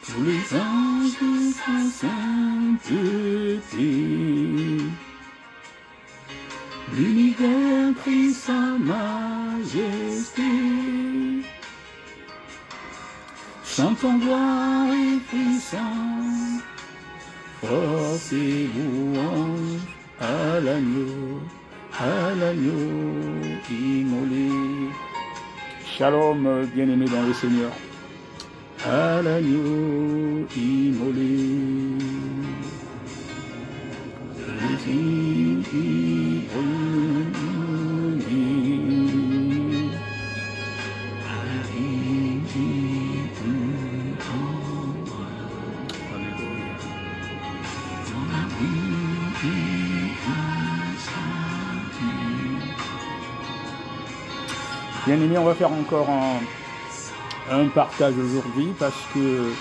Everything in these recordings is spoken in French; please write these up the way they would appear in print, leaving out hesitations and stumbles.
tous les anges de sa sainteté. L'univers crie sa majesté. Chantons gloire et puissance, force et louange à l'agneau immolé. Shalom, bien-aimés dans le Seigneur, à l'agneau immolé. Bien aimé, on va faire encore un partage aujourd'hui parce que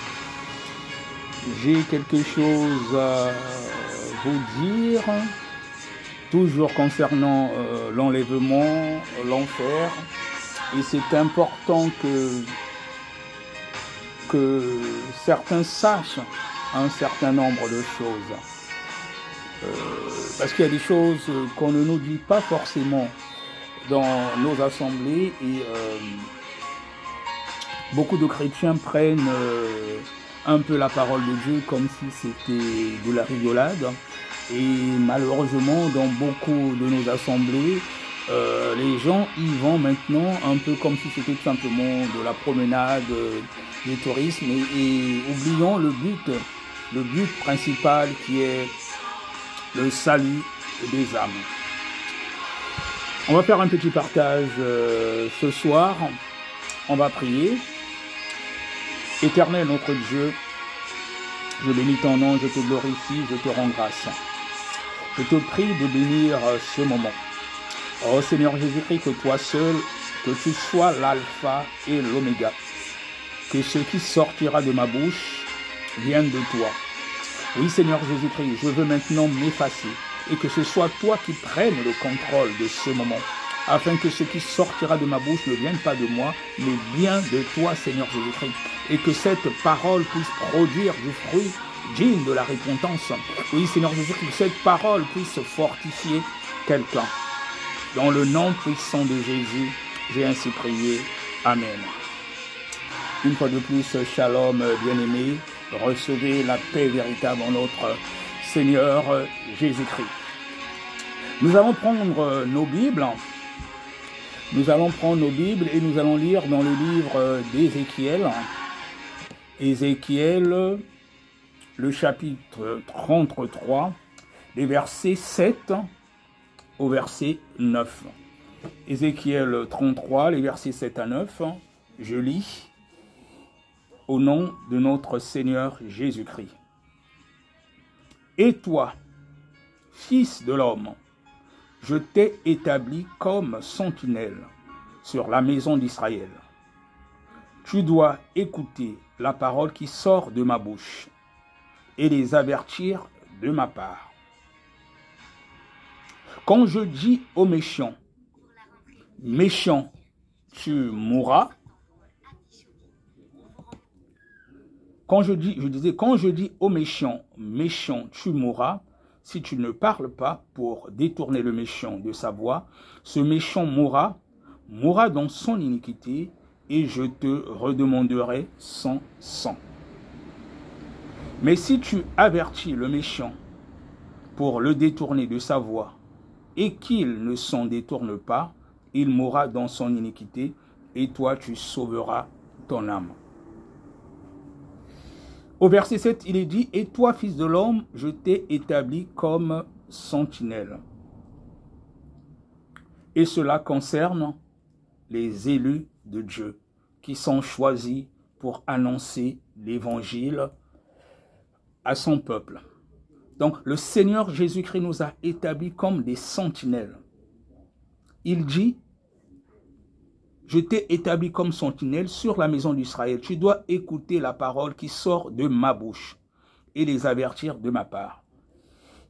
j'ai quelque chose à vous dire, toujours concernant l'enlèvement, l'enfer, et c'est important que certains sachent un certain nombre de choses, parce qu'il y a des choses qu'on ne nous dit pas forcément dans nos assemblées, et beaucoup de chrétiens prennent un peu la parole de Dieu comme si c'était de la rigolade, et malheureusement dans beaucoup de nos assemblées les gens y vont maintenant un peu comme si c'était tout simplement de la promenade, du tourisme, et oublions le but principal qui est le salut des âmes. On va faire un petit partage ce soir. On va prier. Éternel notre Dieu, je bénis ton nom, je te glorifie, je te rends grâce. Je te prie de bénir ce moment. Oh Seigneur Jésus-Christ, que toi seul, que tu sois l'alpha et l'oméga. Que ce qui sortira de ma bouche vienne de toi. Oui Seigneur Jésus-Christ, je veux maintenant m'effacer, et que ce soit toi qui prennes le contrôle de ce moment, afin que ce qui sortira de ma bouche ne vienne pas de moi, mais bien de toi, Seigneur Jésus-Christ, et que cette parole puisse produire du fruit digne de la repentance. Oui, Seigneur Jésus-Christ, que cette parole puisse fortifier quelqu'un. Dans le nom puissant de Jésus, j'ai ainsi prié. Amen. Une fois de plus, shalom, bien-aimés, recevez la paix véritable en notre Seigneur Jésus-Christ. Nous allons prendre nos Bibles. Nous allons prendre nos Bibles et nous allons lire dans le livre d'Ézéchiel. Ézéchiel, le chapitre 33, les versets 7 au verset 9. Ézéchiel 33, les versets 7 à 9. Je lis au nom de notre Seigneur Jésus-Christ. Et toi, fils de l'homme, je t'ai établi comme sentinelle sur la maison d'Israël. Tu dois écouter la parole qui sort de ma bouche et les avertir de ma part. Quand je dis aux méchants, méchant, tu mourras. Quand je dis aux méchants, méchant, tu mourras, si tu ne parles pas pour détourner le méchant de sa voie, ce méchant mourra dans son iniquité, et je te redemanderai son sang. Mais si tu avertis le méchant pour le détourner de sa voie, et qu'il ne s'en détourne pas, il mourra dans son iniquité, et toi tu sauveras ton âme. Au verset 7, il est dit, « Et toi, fils de l'homme, je t'ai établi comme sentinelle. » Et cela concerne les élus de Dieu qui sont choisis pour annoncer l'évangile à son peuple. Donc, le Seigneur Jésus-Christ nous a établis comme des sentinelles. Il dit, je t'ai établi comme sentinelle sur la maison d'Israël. Tu dois écouter la parole qui sort de ma bouche et les avertir de ma part.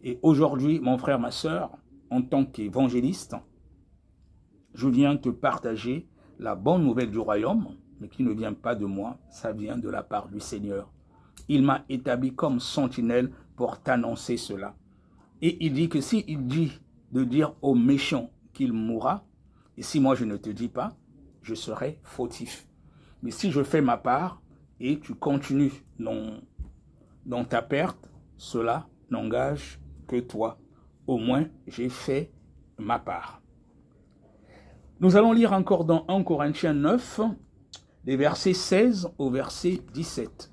Et aujourd'hui, mon frère, ma sœur, en tant qu'évangéliste, je viens te partager la bonne nouvelle du royaume, mais qui ne vient pas de moi, ça vient de la part du Seigneur. il m'a établi comme sentinelle pour t'annoncer cela. Et il dit que s'il dit de dire au méchant qu'il mourra, et si moi je ne te dis pas, je serai fautif. Mais si je fais ma part et tu continues dans ta perte, cela n'engage que toi. Au moins, j'ai fait ma part. Nous allons lire encore dans 1 Corinthiens 9, des versets 16 au verset 17.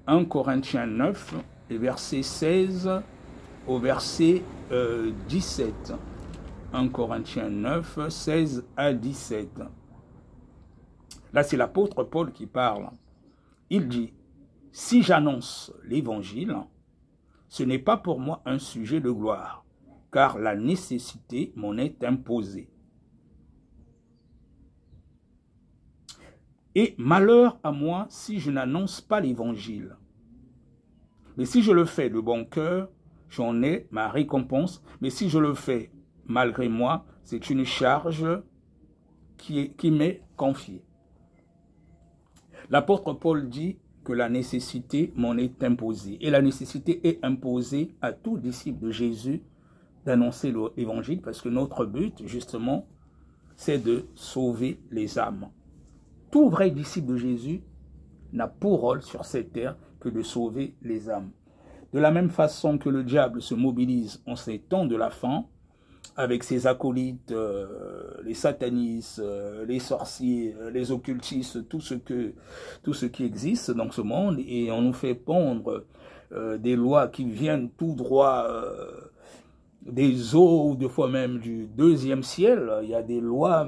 1 Corinthiens 9, des versets 16 au verset 17. 1 Corinthiens 9, 16 à 17. Là, c'est l'apôtre Paul qui parle. Il dit, « Si j'annonce l'évangile, ce n'est pas pour moi un sujet de gloire, car la nécessité m'en est imposée. Et malheur à moi si je n'annonce pas l'évangile. Mais si je le fais de bon cœur, j'en ai ma récompense. Mais si je le fais malgré moi, c'est une charge qui m'est confiée. » L'apôtre Paul dit que la nécessité m'en est imposée. Et la nécessité est imposée à tout disciple de Jésus d'annoncer l'évangile, parce que notre but, justement, c'est de sauver les âmes. Tout vrai disciple de Jésus n'a pour rôle sur cette terre que de sauver les âmes. De la même façon que le diable se mobilise en ces temps de la fin, avec ses acolytes, les satanistes, les sorciers, les occultistes, tout ce qui existe dans ce monde, et on nous fait pondre des lois qui viennent tout droit des eaux, ou des fois même du deuxième ciel. Il y a des lois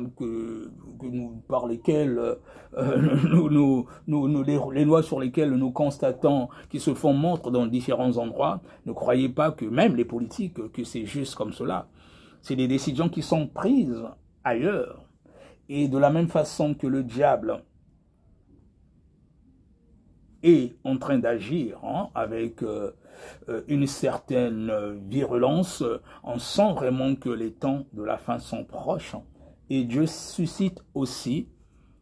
par lesquelles les lois sur lesquelles nous constatons qui se font montre dans différents endroits. Ne croyez pas que même les politiques, que c'est juste comme cela. C'est des décisions qui sont prises ailleurs. Et de la même façon que le diable est en train d'agir avec une certaine virulence, on sent vraiment que les temps de la fin sont proches. Et Dieu suscite aussi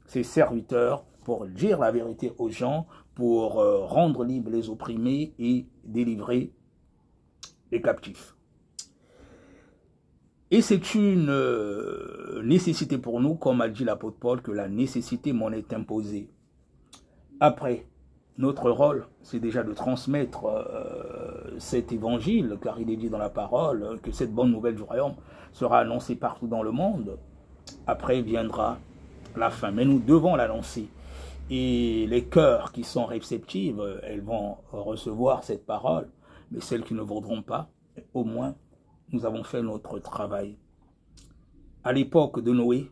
ses serviteurs pour dire la vérité aux gens, pour rendre libres les opprimés et délivrer les captifs. Et c'est une nécessité pour nous, comme a dit l'apôtre Paul, que la nécessité m'en est imposée. Après, notre rôle, c'est déjà de transmettre cet évangile, car il est dit dans la parole que cette bonne nouvelle du royaume sera annoncée partout dans le monde. Après viendra la fin, mais nous devons l'annoncer. Et les cœurs qui sont réceptifs, elles vont recevoir cette parole, mais celles qui ne voudront pas, au moins, nous avons fait notre travail. À l'époque de Noé,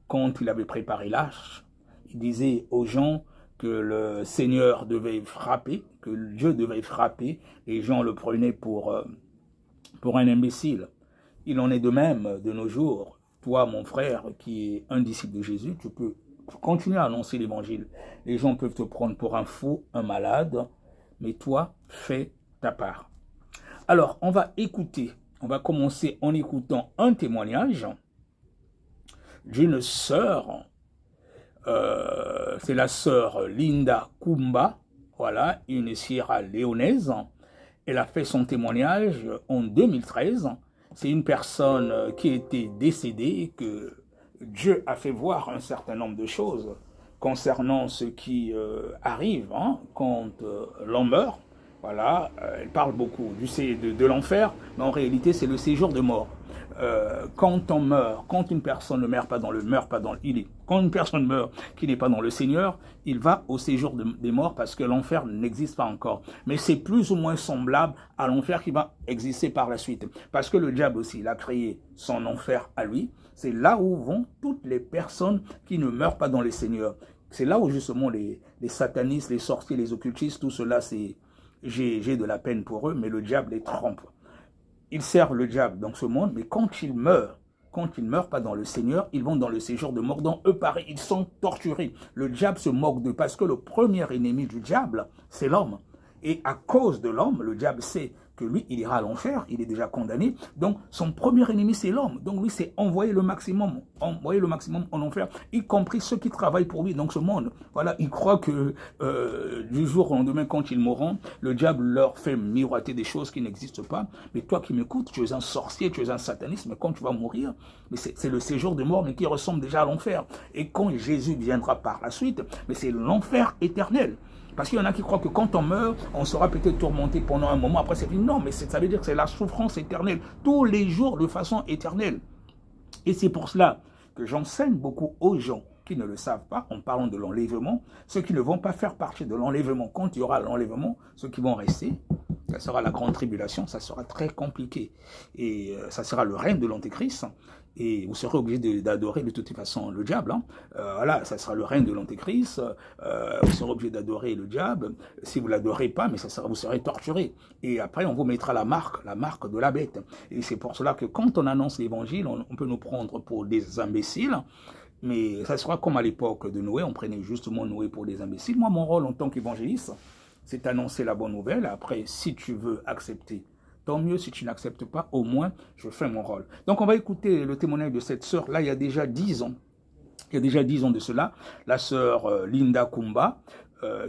quand il avait préparé l'arche, il disait aux gens que le Seigneur devait frapper, que Dieu devait frapper. Les gens le prenaient pour un imbécile. Il en est de même de nos jours. Toi, mon frère, qui est un disciple de Jésus, tu peux continuer à annoncer l'évangile. Les gens peuvent te prendre pour un fou, un malade, mais toi, fais ta part. Alors, on va écouter. On va commencer en écoutant un témoignage d'une sœur, c'est la sœur Linda Kumba, voilà, une Sierra Léonaise. Elle a fait son témoignage en 2013. C'est une personne qui était décédée, que Dieu a fait voir un certain nombre de choses concernant ce qui arrive quand l'on meurt. Voilà, elle parle beaucoup de l'enfer, mais en réalité, c'est le séjour de mort. Quand on meurt, quand une personne ne meurt pas dans le quand une personne meurt qui n'est pas dans le Seigneur, il va au séjour des morts parce que l'enfer n'existe pas encore. Mais c'est plus ou moins semblable à l'enfer qui va exister par la suite. Parce que le diable aussi, il a créé son enfer à lui. C'est là où vont toutes les personnes qui ne meurent pas dans le Seigneur. C'est là où justement les satanistes, les sorciers, les occultistes, tout cela, c'est... J'ai de la peine pour eux, mais le diable les trompe. Ils servent le diable dans ce monde, mais quand ils meurent pas dans le Seigneur, ils vont dans le séjour de mort. Dans eux, pareil, ils sont torturés. Le diable se moque d'eux, parce que le premier ennemi du diable, c'est l'homme. Et à cause de l'homme, le diable sait que lui, il ira à l'enfer, il est déjà condamné. Donc, son premier ennemi, c'est l'homme. Donc, lui, c'est envoyer le maximum en enfer, y compris ceux qui travaillent pour lui dans ce monde. Voilà, il croit que du jour au lendemain, quand ils mourront, le diable leur fait miroiter des choses qui n'existent pas. Mais toi qui m'écoutes, tu es un sorcier, tu es un sataniste, mais quand tu vas mourir, c'est le séjour de mort, mais qui ressemble déjà à l'enfer. Et quand Jésus viendra par la suite, mais c'est l'enfer éternel. Parce qu'il y en a qui croient que quand on meurt, on sera peut-être tourmenté pendant un moment, après c'est fini. Non, mais ça veut dire que c'est la souffrance éternelle, tous les jours de façon éternelle. Et c'est pour cela que j'enseigne beaucoup aux gens qui ne le savent pas, en parlant de l'enlèvement, ceux qui ne vont pas faire partie de l'enlèvement. Quand il y aura l'enlèvement, ceux qui vont rester, ça sera la grande tribulation, ça sera très compliqué. Et ça sera le règne de l'Antéchrist. Et vous serez obligé d'adorer de toute façon le diable. Hein. Voilà, ça sera le règne de l'Antéchrist. Vous serez obligé d'adorer le diable. Si vous ne l'adorez pas, mais vous serez torturé. Et après, on vous mettra la marque de la bête. Et c'est pour cela que quand on annonce l'évangile, on peut nous prendre pour des imbéciles. Mais ça sera comme à l'époque de Noé, on prenait justement Noé pour des imbéciles. Moi, mon rôle en tant qu'évangéliste, c'est d'annoncer la bonne nouvelle. Après, si tu veux accepter, tant mieux. Si tu n'acceptes pas, au moins, je fais mon rôle. Donc, on va écouter le témoignage de cette sœur. Là, il y a déjà 10 ans. Il y a déjà 10 ans de cela. La sœur Linda Kumba,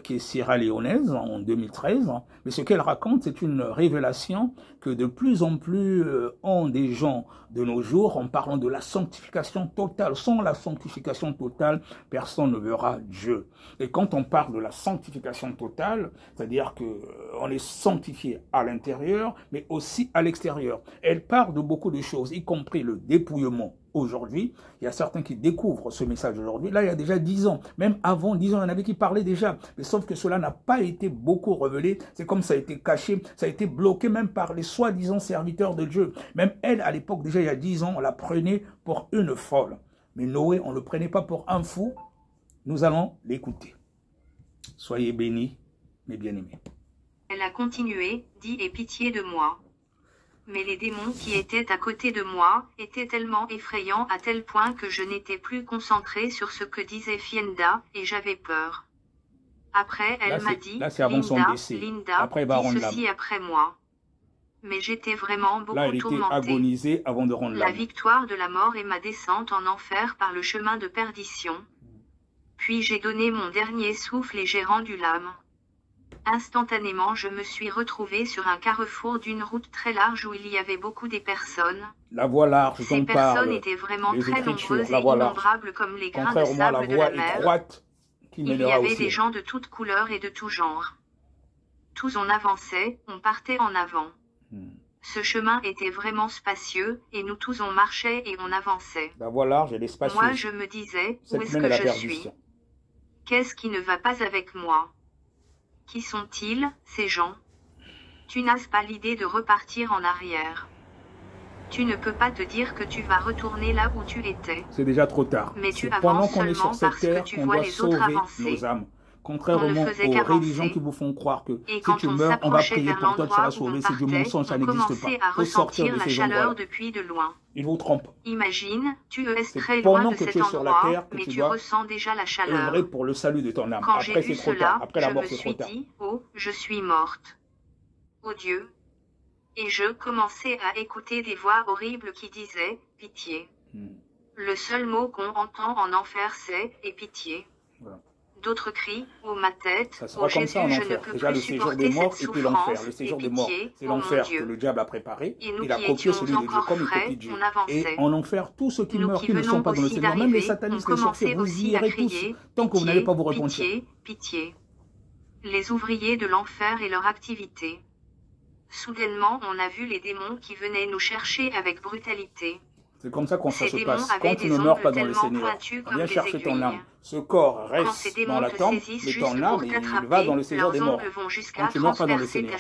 qui est sierra-léonaise en 2013. Mais ce qu'elle raconte, c'est une révélation que de plus en plus ont des gens de nos jours en parlant de la sanctification totale. Sans la sanctification totale, personne ne verra Dieu. Et quand on parle de la sanctification totale, c'est-à-dire qu'on est sanctifié à l'intérieur, mais aussi à l'extérieur. Elle parle de beaucoup de choses, y compris le dépouillement. Aujourd'hui, il y a certains qui découvrent ce message aujourd'hui. Là, il y a déjà 10 ans. Même avant 10 ans, il y en avait qui parlaient déjà. Mais sauf que cela n'a pas été beaucoup révélé. C'est comme ça a été caché, ça a été bloqué même par les soi-disant serviteurs de Dieu. Même elle, à l'époque, déjà il y a 10 ans, on la prenait pour une folle. Mais Noé, on ne le prenait pas pour un fou. Nous allons l'écouter. Soyez bénis, mes bien-aimés. Elle a continué, dit « Aie pitié de moi ». Mais les démons qui étaient à côté de moi étaient tellement effrayants à tel point que je n'étais plus concentré sur ce que disait Fienda, et j'avais peur. Après, elle m'a dit, Linda, dis ceci après moi. Mais j'étais vraiment beaucoup tourmentée. Avant de rendre la victoire de la mort et ma descente en enfer par le chemin de perdition. Puis j'ai donné mon dernier souffle et j'ai rendu l'âme. Instantanément, je me suis retrouvé sur un carrefour d'une route très large où il y avait beaucoup de personnes. La voie large, ces personnes étaient vraiment très nombreuses et innombrables comme les grains de sable de la mer. Il y avait des gens de toutes couleurs et de tout genre. Tous on avançait, on partait en avant. Ce chemin était vraiment spacieux, et nous tous on marchait et on avançait. La voie large, elle est spacieuse. Moi je me disais, où est-ce que je suis? Qu'est-ce qui ne va pas avec moi? Qui sont-ils, ces gens? Tu n'as pas l'idée de repartir en arrière. Tu ne peux pas te dire que tu vas retourner là où tu étais. C'est déjà trop tard. Mais tu avances seulement parce que tu vois les autres avancer. Nos âmes. Contrairement aux religions qui vous font croire que si tu meurs, on va prier pour toi, tu seras sauvé. C'est du mensonge, ça n'existe pas. Il faut sortir de ces endroits-là. Depuis de loin. Ils vous trompent. Imagine, tu es très loin de cet endroit, mais tu ressens déjà la chaleur. Œuvrer pour le salut de ton âme. Quand après, j'ai vu trop cela, tard. Après la mort, je me c'est trop suis tard. dit, oh, je suis morte. Oh Dieu. Et je commençais à écouter des voix horribles qui disaient, pitié. Le seul mot qu'on entend en enfer c'est, et pitié. Voilà. D'autres crient, oh ma tête, oh Jésus, je ne peux déjà, plus supporter cette souffrance, le séjour des et morts, pitié, c'est oh mon l'enfer Dieu. que le diable a préparé. Et nous il a qui copié étions celui de Dieu encore comme il frais, copie Dieu. on avançait. Et en enfer, tous ceux qui Nous meurent, qui qui ne sont pas dans le aussi Seigneur, même les d'arriver, satanistes, on les sorciers, commençait vous aussi y à irez crier, tous, tant que vous n'allez pas vous repentir. pitié, pitié. Les ouvriers de l'enfer et leur activité. Soudainement, on a vu les démons qui venaient nous chercher avec brutalité. C'est comme ça qu'on se passe. Quand tu ne meurs pas dans le Seigneur, viens chercher ton âme. Ce corps reste dans la tombe, mais ton âme, il va dans le séjour des morts. Quand tu ne meurs pas dans le Seigneur.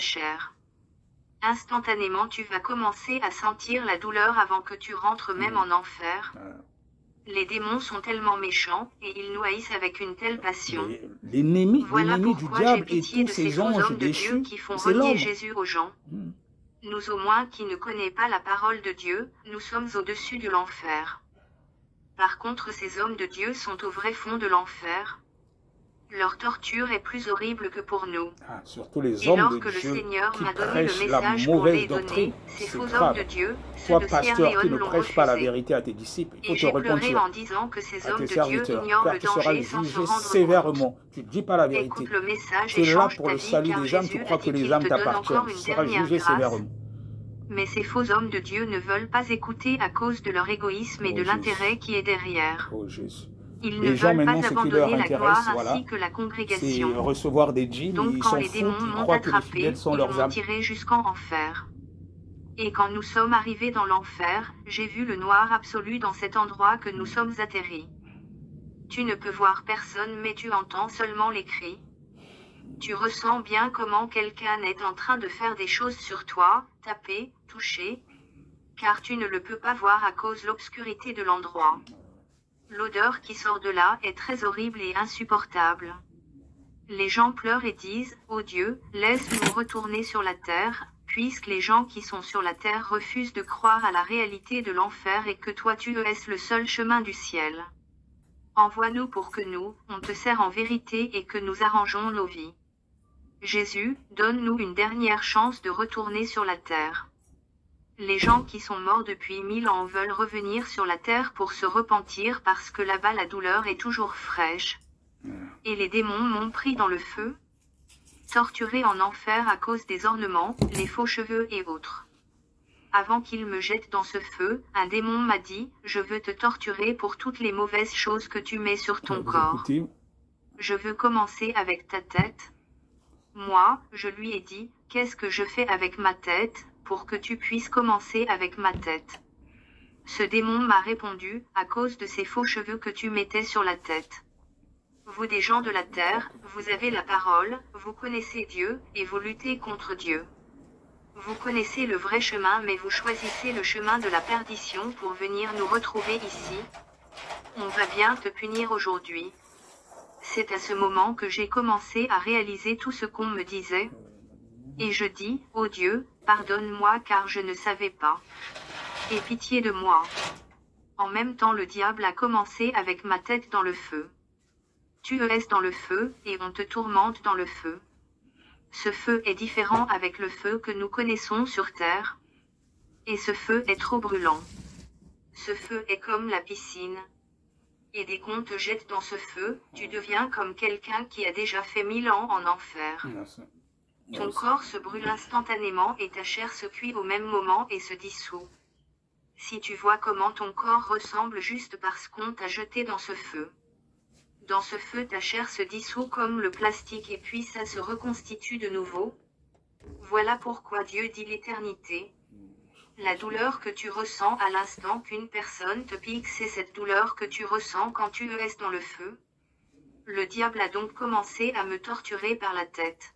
Instantanément, tu vas commencer à sentir la douleur avant que tu rentres même en enfer. Les démons sont tellement méchants, et ils nous haïssent avec une telle passion. L'ennemi du diable et pitié tous de ces ces anges hommes de Dieu déchus, qui font c'est renier l'homme. Jésus aux gens. Nous au moins qui ne connaissons pas la parole de Dieu, nous sommes au-dessus de l'enfer. Par contre ces hommes de Dieu sont au vrai fond de l'enfer. Leur torture est plus horrible que pour nous. Ah, surtout les Et hommes de lorsque le Dieu Seigneur qui m'a donné le prêchent la message pour mauvaise les doctrine, donner, ces c'est faux hommes grave. de Dieu, ceux Toi, de Sierra pasteur, qui Leone ne l'ont prêche pas la refusé. vérité à tes disciples, il faut Et te j'ai pleuré repentir en disant que ces à hommes tes de Dieu serviteurs, ignorent car le tu seras danger sans se jugé rendre compte. sévèrement. Tu ne dis pas la vérité. Écoute le message Tu et es là change pour ta le vie salut car des âmes, tu Jésus crois a que dit les qu'il âmes te donne t'appartiennent. encore Tu une seras dernière jugé grâce. sévèrement. Mais ces faux hommes de Dieu ne veulent pas écouter à cause de leur égoïsme et Oh de Jésus. l'intérêt qui est derrière. Oh Jésus. Ils ne Les gens veulent maintenant, pas ce qui leur abandonner la intéresse, gloire voilà, ainsi que la c'est congrégation. recevoir des djinns, Donc ils quand s'en les foutent, démons ils m'ont croient que les attrapé, fidèles sont ils leurs m'ont âmes. tiré jusqu'en enfer. Et quand nous sommes arrivés dans l'enfer, j'ai vu le noir absolu dans cet endroit que nous sommes atterris. Tu ne peux voir personne mais tu entends seulement les cris. Tu ressens bien comment quelqu'un est en train de faire des choses sur toi, taper, toucher, car tu ne le peux pas voir à cause de l'obscurité de l'endroit. L'odeur qui sort de là est très horrible et insupportable. Les gens pleurent et disent, « Oh Dieu, laisse-nous retourner sur la terre », puisque les gens qui sont sur la terre refusent de croire à la réalité de l'enfer et que toi tu es le seul chemin du ciel. Envoie-nous pour que nous, on te sert en vérité et que nous arrangeons nos vies. Jésus, donne-nous une dernière chance de retourner sur la terre. Les gens qui sont morts depuis 1000 ans veulent revenir sur la terre pour se repentir parce que là-bas la douleur est toujours fraîche. Et les démons m'ont pris dans le feu, torturé en enfer à cause des ornements, les faux cheveux et autres. Avant qu'ils me jettent dans ce feu, un démon m'a dit, « Je veux te torturer pour toutes les mauvaises choses que tu mets sur ton corps. Je veux commencer avec ta tête. » Moi, je lui ai dit, « Qu'est-ce que je fais avec ma tête, pour que tu puisses commencer avec ma tête. » Ce démon m'a répondu, « À cause de ces faux cheveux que tu mettais sur la tête. Vous des gens de la terre, vous avez la parole, vous connaissez Dieu, et vous luttez contre Dieu. Vous connaissez le vrai chemin mais vous choisissez le chemin de la perdition pour venir nous retrouver ici. On va bien te punir aujourd'hui. » C'est à ce moment que j'ai commencé à réaliser tout ce qu'on me disait. Et je dis, « Oh Dieu, pardonne-moi car je ne savais pas. Aie pitié de moi. » En même temps le diable a commencé avec ma tête dans le feu. Tu es dans le feu, et on te tourmente dans le feu. Ce feu est différent avec le feu que nous connaissons sur terre. Et ce feu est trop brûlant. Ce feu est comme la piscine. Et dès qu'on te jette dans ce feu, tu deviens comme quelqu'un qui a déjà fait 1000 ans en enfer. Ton corps se brûle instantanément et ta chair se cuit au même moment et se dissout. Si tu vois comment ton corps ressemble juste parce qu'on t'a jeté dans ce feu. Dans ce feu ta chair se dissout comme le plastique et puis ça se reconstitue de nouveau. Voilà pourquoi Dieu dit l'éternité. La douleur que tu ressens à l'instant qu'une personne te pique, c'est cette douleur que tu ressens quand tu es dans le feu. Le diable a donc commencé à me torturer par la tête.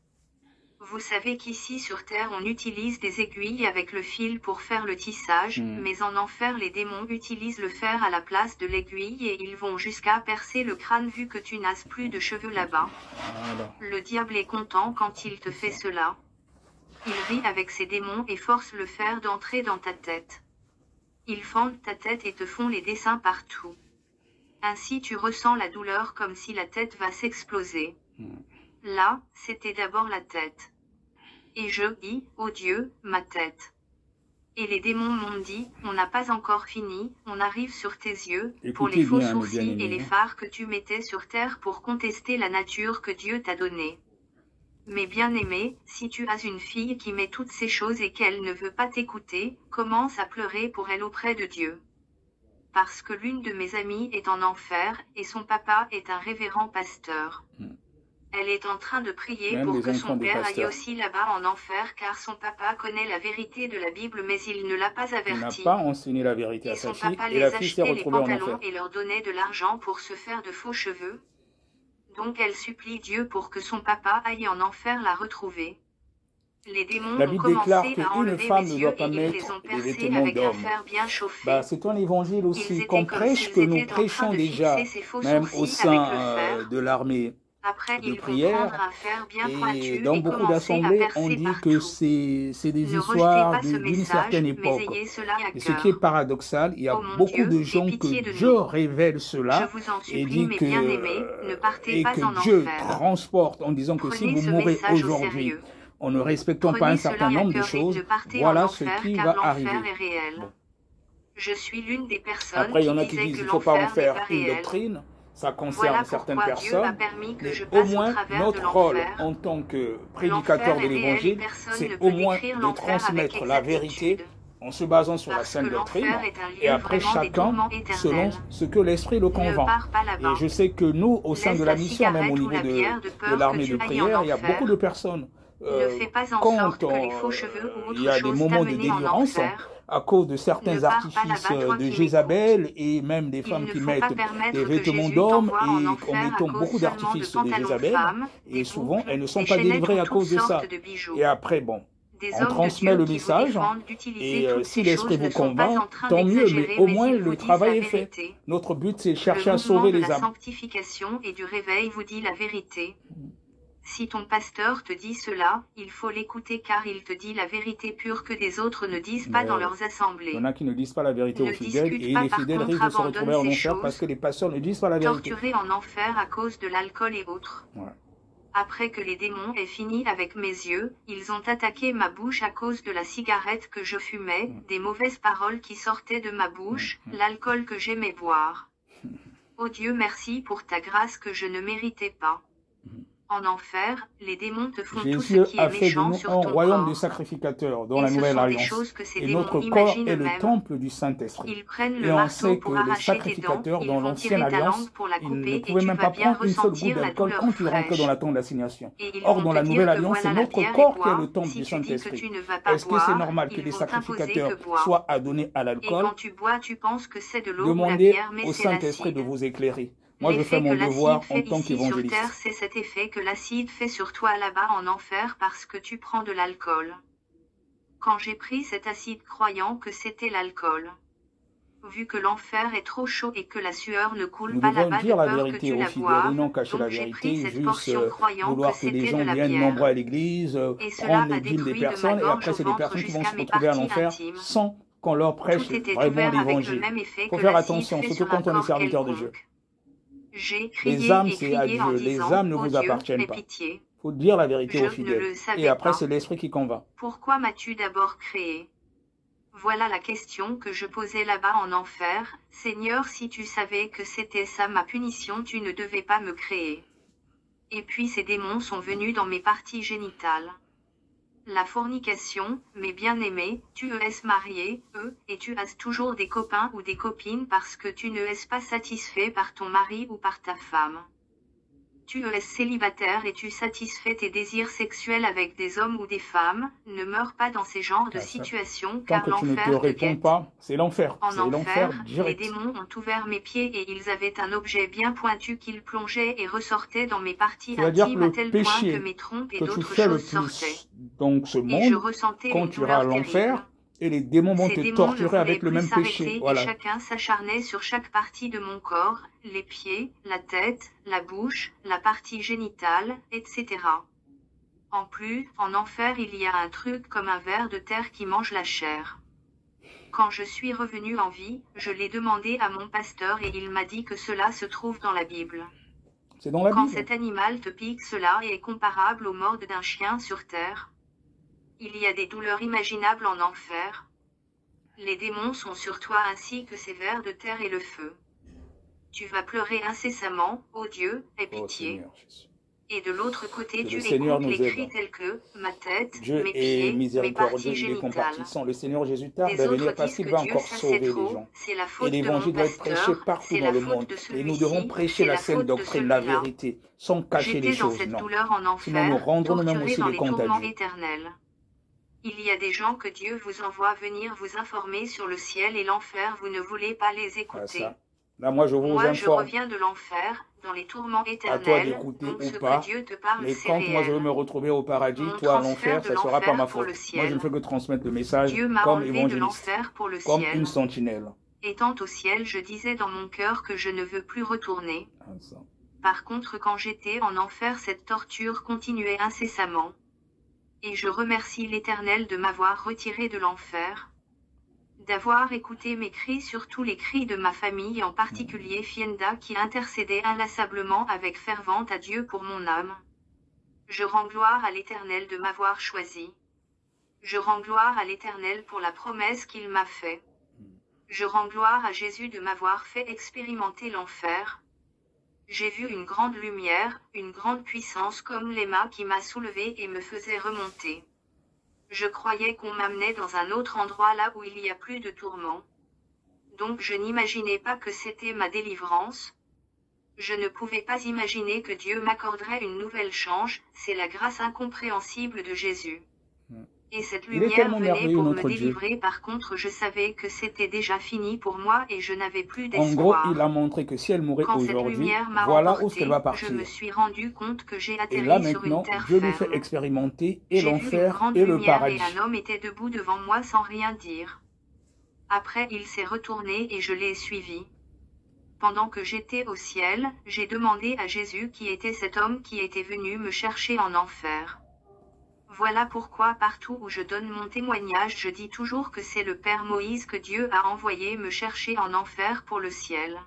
Vous savez qu'ici sur terre on utilise des aiguilles avec le fil pour faire le tissage, mais en enfer les démons utilisent le fer à la place de l'aiguille et ils vont jusqu'à percer le crâne vu que tu n'as plus de cheveux là-bas. Le diable est content quand il te fait cela. Il rit avec ses démons et force le fer d'entrer dans ta tête. Ils fendent ta tête et te font les dessins partout. Ainsi tu ressens la douleur comme si la tête va s'exploser. Là, c'était d'abord la tête. Et je dis, « Oh Dieu, ma tête. » Et les démons m'ont dit, « On n'a pas encore fini, on arrive sur tes yeux, pour les faux sourcils et les phares que tu mettais sur terre pour contester la nature que Dieu t'a donnée. Mais bien-aimé, si tu as une fille qui met toutes ces choses et qu'elle ne veut pas t'écouter, commence à pleurer pour elle auprès de Dieu. Parce que l'une de mes amies est en enfer, et son papa est un révérend pasteur. Elle est en train de prier pour que son père aille aussi là-bas en enfer car son papa connaît la vérité de la Bible mais il ne l'a pas averti. Il n'a pas enseigné la vérité à sa fille et la fille s'est retrouvée en enfer. Et son papa les achetait les pantalons et leur donnait de l'argent pour se faire de faux cheveux. Donc elle supplie Dieu pour que son papa aille en enfer la retrouver. Les démons ont commencé à enlever mes yeux et ils les ont percés avec un fer bien chauffé. C'est un évangile aussi qu'on prêche que nous prêchons déjà, même au sein de l'armée Après, de il prière. comprendra faire bien Et pointu dans et beaucoup commencer à d'assemblées, on percer dit que partout. c'est des Ne rejetez histoires pas ce d'une certaine message, mais époque. ayez cela à Et ce qui est cœur. paradoxal, il y a Ô mon beaucoup de Dieu, aie gens que pitié de Dieu nous. révèle Je cela vous en et supplie, dit mes que, bien-aimés, ne partez et pas que en Dieu enfer. transporte en disant que si Prenez vous ce mourrez message au aujourd'hui sérieux. en ne respectant pas un Prenez cela certain à nombre de cœur et ne choses, partez en voilà ce enfer qui car va l'enfer arriver. est réel. Bon. Je suis l'une des personnes Après, il y qui en a qui disaient disent que qu'il ne faut pas en l'enfer n'est faire pas une réel. doctrine, ça concerne Voilà certaines pourquoi Dieu a personnes, permis que mais je au passe au moins travers de notre rôle en l'enfer. tant que L'enfer prédicateur de est réel et l'évangile, personne ne c'est au peut moins décrire de l'enfer avec transmettre la vérité exactitude. en se basant sur la Parce que sainte doctrine, l'enfer est un et lieu après vraiment des chacun tourments selon éternels. ce que l'esprit le Ne convainc. pars pas Et là-bas. je sais que nous, au sein de Laisse la la mission, même au cigarette ou niveau la bière de de peur que l'armée de tu ailles en prière, il y a beaucoup de enfer. personnes. Ne fais pas en Quand sorte que les faux cheveux ou il y autre a des chose moments de t'amener en délivrance, enfer. à cause de Ne certains pars pas artifices là-bas, toi de qui Jézabel m'écoutes. et même des Il femmes ne qui faut pas mettent des permettre que vêtements Jésus d'hommes t'envoie en et en enfer à mettant cause beaucoup seulement de d'artifices de pantalons de Jézabel, femmes, et des souvent boucles, elles ne sont des pas chaînettes délivrées ou à toutes cause de sortes ça. de bijoux. Et après, bon, Des on hommes de transmet Dieu le qui vous message, défendent d'utiliser et toutes si ces l'esprit choses ne vous sont pas convainc, en train tant mieux, mais d'exagérer, au mais moins ils le vous disent travail la est fait. vérité. Notre but, c'est Le chercher à mouvement sauver de les la âmes. sanctification et du réveil vous dit la vérité. Si ton pasteur te dit cela, il faut l'écouter car il te dit la vérité pure que des autres ne disent pas Mais dans leurs il y assemblées. en a qui ne disent pas la vérité aux Ne fidèles, discute et pas, les par fidèles contre, risquent de se abandonne retrouver en ces enfer parce choses. que les pasteurs ne disent pas la vérité. Torturé en enfer à cause de l'alcool et autres. Ouais. Après que les démons aient fini avec mes yeux, ils ont attaqué ma bouche à cause de la cigarette que je fumais, des mauvaises paroles qui sortaient de ma bouche, l'alcool que j'aimais boire. Oh Dieu, merci pour ta grâce que je ne méritais pas. En enfer, les démons te font tout ce Jésus qui a est fait de méchant nous sur un ton royaume de corps. sacrificateurs dans Et la ce nouvelle sont des alliance. choses que ces Et démons notre corps imaginent est le eux-mêmes. temple du Saint-Esprit. Ils prennent Et le on marteau sait que pour les arracher tes dents, sacrificateurs ils dans vont l'ancienne tirer ta langue alliance, pour la ils ne couper et pouvaient tu même vas pas bien prendre une seule goutte ressentir la d'alcool douleur quand ils rentraient dans la fraîche. tente d'assignation. Et ils Or, vont dans te la dire nouvelle que alliance, voilà c'est la notre bière et corps qui est bois. le temple Si du tu dis que Saint-Esprit. tu ne vas pas Est-ce que c'est boire, normal que ils les vont t'imposer sacrificateurs que bois. soient adonnés à Et l'alcool? quand tu bois, tu penses que c'est de l'eau ou la Demandez bière, mais au c'est Saint-Esprit de l'acide. vous éclairer. Moi, je fais L'effet que mon devoir l'acide en fait tant ici sur qu'évangéliste. terre, c'est cet effet que l'acide fait sur toi là-bas en enfer parce que tu prends de l'alcool. Quand j'ai pris cet acide croyant que c'était l'alcool. Vu que l'enfer est trop chaud et que la sueur ne coule Nous pas devons là-bas de dire la peur que vérité tu aux la fidèles et boives, non cacher la donc j'ai pris vérité, cette juste portion croyant que vouloir que les c'était gens de la viennent bière. nombreux à l'église, Et cela prendre a les dîmes des détruit de ma personnes, et gorge après au c'est des ventre personnes qui vont jusqu'à se mes retrouver en parties enfer intimes. sans qu'on leur prêche Tout était vraiment ouvert avec le l'évangile. même Il effet faut que faire l'acide attention, fait surtout sur un quand on est corps serviteur de Dieu. quelconque. J'ai Les crié âmes, et c'est à crié en Dieu. Les disant, âmes ne ô vous Dieu, appartiennent aie pas. pitié. Il faut dire la vérité Je aux ne fidèles. le savais Et après, pas. c'est l'esprit qui convainc. Pourquoi m'as-tu d'abord créé? Voilà la question que je posais là-bas en enfer. Seigneur, si tu savais que c'était ça ma punition, tu ne devais pas me créer. Et puis ces démons sont venus dans mes parties génitales. La fornication, mes bien-aimés, tu es marié, et tu as toujours des copains ou des copines parce que tu ne es pas satisfait par ton mari ou par ta femme. Tu es célibataire et tu satisfais tes désirs sexuels avec des hommes ou des femmes, ne meurs pas dans ces genres de situations Tant car que tu ne te l'enfer te réponds guette. pas, c'est l'enfer. En C'est l'enfer enfer, les direct. démons ont ouvert mes pieds et ils avaient un objet bien pointu qu'ils plongeaient et ressortaient dans mes parties Ça veut dire que intimes à le tel point que péché mes trompes et que tu d'autres fais le choses sortaient. plus dans ce Et je monde, ressentais quand une tu iras à douleur l'enfer, terrible. et les démons vont Ces te démons ne torturer voulaient avec le plus même péché. s'arrêter et Voilà. chacun s'acharnait sur chaque partie de mon corps, les pieds, la tête, la bouche, la partie génitale, etc. En plus, en enfer il y a un truc comme un ver de terre qui mange la chair. Quand je suis revenu en vie, je l'ai demandé à mon pasteur et il m'a dit que cela se trouve dans la Bible. C'est dans la Quand Bible. cet animal te pique, cela est comparable aux morts d'un chien sur terre. Il y a des douleurs imaginables en enfer. Les démons sont sur toi ainsi que ces vers de terre et le feu. Tu vas pleurer incessamment, ô Dieu, aie Oh pitié. Seigneur Jésus. Et de l'autre côté, Que tu le Seigneur écoutes nous les aide. cris tels que ma tête, Dieu mes est pieds, mes miséricordieux, parties il est génitales. compatissant. Le Seigneur Jésus tarde Les à autres venir parce disent qu'il que va Dieu encore ça sauver c'est les trop, gens. c'est la Et faute de mon l'évangile doit être prêché pasteur, partout c'est dans la le faute monde. de Et nous devons celui-ci, prêcher c'est la la sainte faute de doctrine, la celui-là. vérité, sans cacher les J'étais dans choses. cette Non. douleur en Sinon, nous enfer, rendrons nous-mêmes torturé aussi dans les les comptes à tourments Dieu. éternels. Il y a des gens que Dieu vous envoie venir vous informer sur le ciel et l'enfer, vous ne voulez pas les Ah, écouter. ça. Là, moi, je vous Moi, je informe. reviens de l'enfer, dans les tourments À toi éternels, d'écouter donc ou ce pas. que Dieu te parle, Mais c'est quand moi je veux réel. me retrouver au paradis, Mon toi à transfert l'enfer, de ça ne sera pas ma l'enfer pour faute. le Moi, je ciel. ne fais que transmettre le message Dieu m'a comme enlevé de évangéliste, l'enfer pour le comme ciel. une sentinelle. Étant au ciel, je disais dans mon cœur que je ne veux plus retourner. Ah, ça. Par contre, quand j'étais en enfer, cette torture continuait incessamment. Et je remercie l'Éternel de m'avoir retiré de l'enfer, d'avoir écouté mes cris, surtout les cris de ma famille, en particulier Fienda qui intercédait inlassablement avec fervente à Dieu pour mon âme. Je rends gloire à l'Éternel de m'avoir choisi. Je rends gloire à l'Éternel pour la promesse qu'il m'a faite. Je rends gloire à Jésus de m'avoir fait expérimenter l'enfer. J'ai vu une grande lumière, une grande puissance comme l'aima qui m'a soulevé et me faisait remonter. Je croyais qu'on m'amenait dans un autre endroit là où il y a plus de tourments. Donc je n'imaginais pas que c'était ma délivrance. Je ne pouvais pas imaginer que Dieu m'accorderait une nouvelle chance, c'est la grâce incompréhensible de Jésus. Et cette lumière venait pour me délivrer. Par contre, je savais que c'était déjà fini pour moi et je n'avais plus d'espoir. En gros, il a montré que si elle mourait aujourd'hui, voilà où elle va partir. Je me suis rendu compte que j'ai atterri et là, sur une terre Dieu ferme. nous fait expérimenter et l'enfer et le paradis. Et un homme était debout devant moi sans rien dire. Après, il s'est retourné et je l'ai suivi. Pendant que j'étais au ciel, j'ai demandé à Jésus qui était cet homme qui était venu me chercher en enfer. Voilà pourquoi partout où je donne mon témoignage, je dis toujours que c'est le Père Moïse que Dieu a envoyé me chercher en enfer pour le ciel.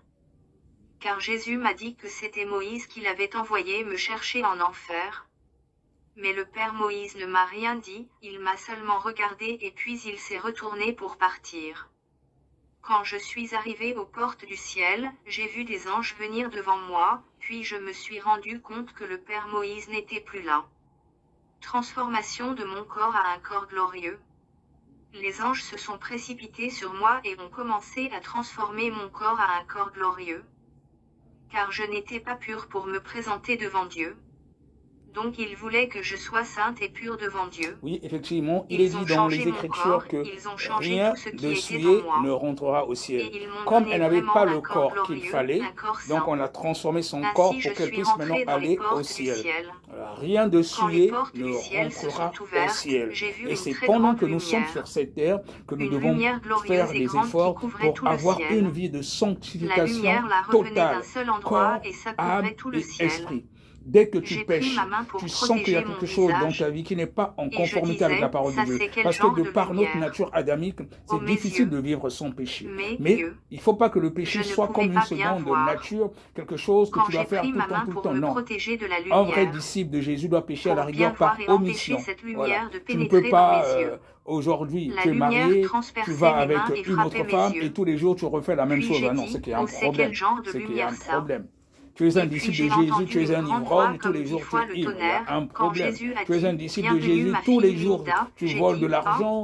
Car Jésus m'a dit que c'était Moïse qui l'avait envoyé me chercher en enfer. Mais le Père Moïse ne m'a rien dit, il m'a seulement regardé et puis il s'est retourné pour partir. Quand je suis arrivé aux portes du ciel, j'ai vu des anges venir devant moi, puis je me suis rendu compte que le Père Moïse n'était plus là. Transformation de mon corps à un corps glorieux. Les anges se sont précipités sur moi et ont commencé à transformer mon corps à un corps glorieux. Car je n'étais pas pure pour me présenter devant Dieu. Donc il voulait que je sois sainte et pure devant Dieu. Oui, effectivement, il est dit dans les Écritures que rien de souillé ne rentrera au ciel. Comme elle n'avait pas le corps qu'il fallait, donc on a transformé son corps pour qu'elle puisse maintenant aller au ciel. Rien de souillé ne rentrera au ciel. Et c'est pendant que nous sommes sur cette terre que nous devons faire des efforts pour avoir une vie de sanctification totale, corps, âme et esprit. Dès que tu pêches, tu sens qu'il y a quelque chose dans ta vie qui n'est pas en conformité avec la parole de Dieu. Parce que de par notre nature adamique, c'est difficile de vivre sans péché. Mais il ne faut pas que le péché soit comme une seconde nature, quelque chose que tu dois faire tout le temps, Non. Un vrai disciple de Jésus doit pécher à la rigueur par omission. Voilà. Tu ne peux pas... Aujourd'hui, tu es marié, tu vas avec une autre femme et tous les jours tu refais la même chose. Non, c'est qu'il y a un problème. C'est qu'il y a un problème. Tu es un disciple de Jésus, tu es un ivrogne, tous les jours tu es ivre. Il y a un problème. Tu es un disciple de Jésus, tous les jours tu voles de l'argent.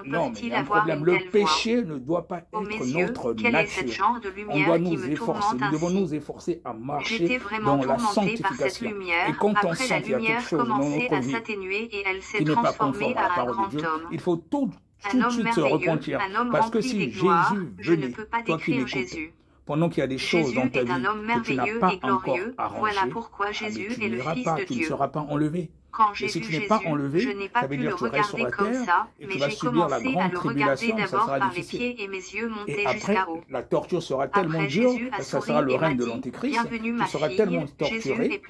Non, mais il y a un problème. Le péché ne doit pas être notre nature. On doit nous efforcer. Nous devons nous efforcer à marcher dans la sanctification. Et quand on sent qu'il y a quelque chose dans notre vie qui n'est pas conforme à la parole de Dieu, il faut tout de suite se repentir. Parce que si Jésus venait, toi qui m'écoutes, pendant qu'il y a des choses dans ta vie que tu n'as pas encore arrangées, tu n'iras pas, tu ne seras pas enlevé. Et si tu n'es pas enlevé, ça veut dire que tu restes sur la terre et tu vas subir la grande tribulation, ça sera difficile. Et après, la torture sera tellement dure, ça sera le règne de l'Antéchrist, tu seras tellement torturé, et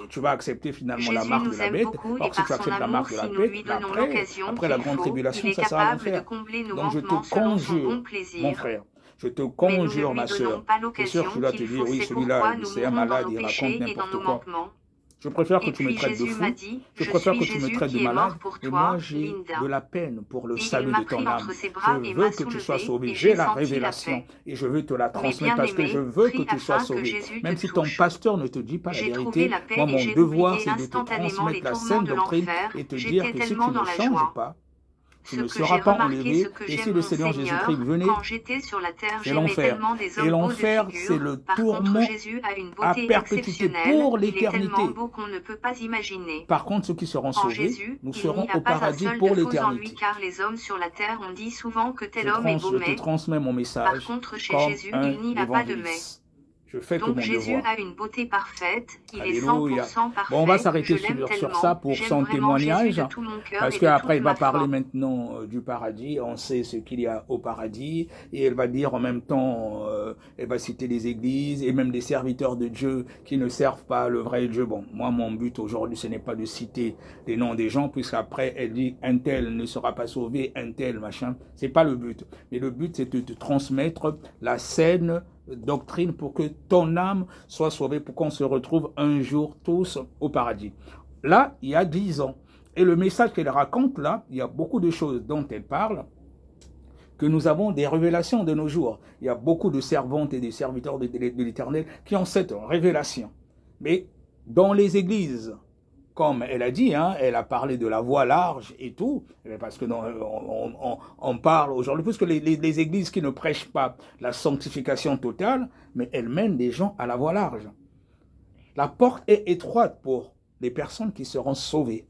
tu vas accepter finalement la marque de la bête. Or, si tu acceptes la marque de la bête, après la grande tribulation, ça sera l'enfer. Donc je te conjure, mon frère, je te conjure, ma sœur. C'est sûr que tu vas te dire, oui, celui-là, c'est un malade, il raconte n'importe quoi. Je préfère que tu me traites de fou, je préfère que tu me traites de malade, et moi j'ai de la peine pour le salut de ton âme. Je veux que tu sois sauvé, j'ai la révélation, et je veux te la transmettre parce que je veux que tu sois sauvé. Même si ton pasteur ne te dit pas la vérité, moi mon devoir c'est de te transmettre la saine doctrine et te dire que si tu ne changes pas, tu ne seras pas enlevé, et si le Seigneur Jésus-Christ venait, c'est l'enfer. Et l'enfer, c'est le tourment à perpétuité pour l'éternité. Par contre, ceux qui seront sauvés, nous serons au paradis pour l'éternité. Je te transmets mon message comme un évangéliste. Je fais que Donc mon Jésus devoir. a une beauté parfaite, il est Alléluia. 100% parfait. Bon, on va s'arrêter je l'aime sur tellement, ça pour j'aime son vraiment Jésus témoignage, de tout mon cœur parce et de qu'après, toute il va ma foi. parler maintenant du paradis. On sait ce qu'il y a au paradis, et elle va dire en même temps, elle va citer les églises et même des serviteurs de Dieu qui ne servent pas le vrai Dieu. Bon, moi, mon but aujourd'hui, ce n'est pas de citer les noms des gens, puisqu'après, elle dit un tel ne sera pas sauvé, un tel, machin. C'est pas le but. Mais le but, c'est de te transmettre la saine doctrine pour que ton âme soit sauvée, pour qu'on se retrouve un jour tous au paradis. Là, il y a 10 ans. Et le message qu'elle raconte là, il y a beaucoup de choses dont elle parle, que nous avons des révélations de nos jours. Il y a beaucoup de servantes et des serviteurs de l'Éternel qui ont cette révélation. Mais dans les églises, comme elle a dit, hein, elle a parlé de la voie large et tout, parce que on parle aujourd'hui, puisque les églises qui ne prêchent pas la sanctification totale, mais elles mènent des gens à la voie large. La porte est étroite pour les personnes qui seront sauvées.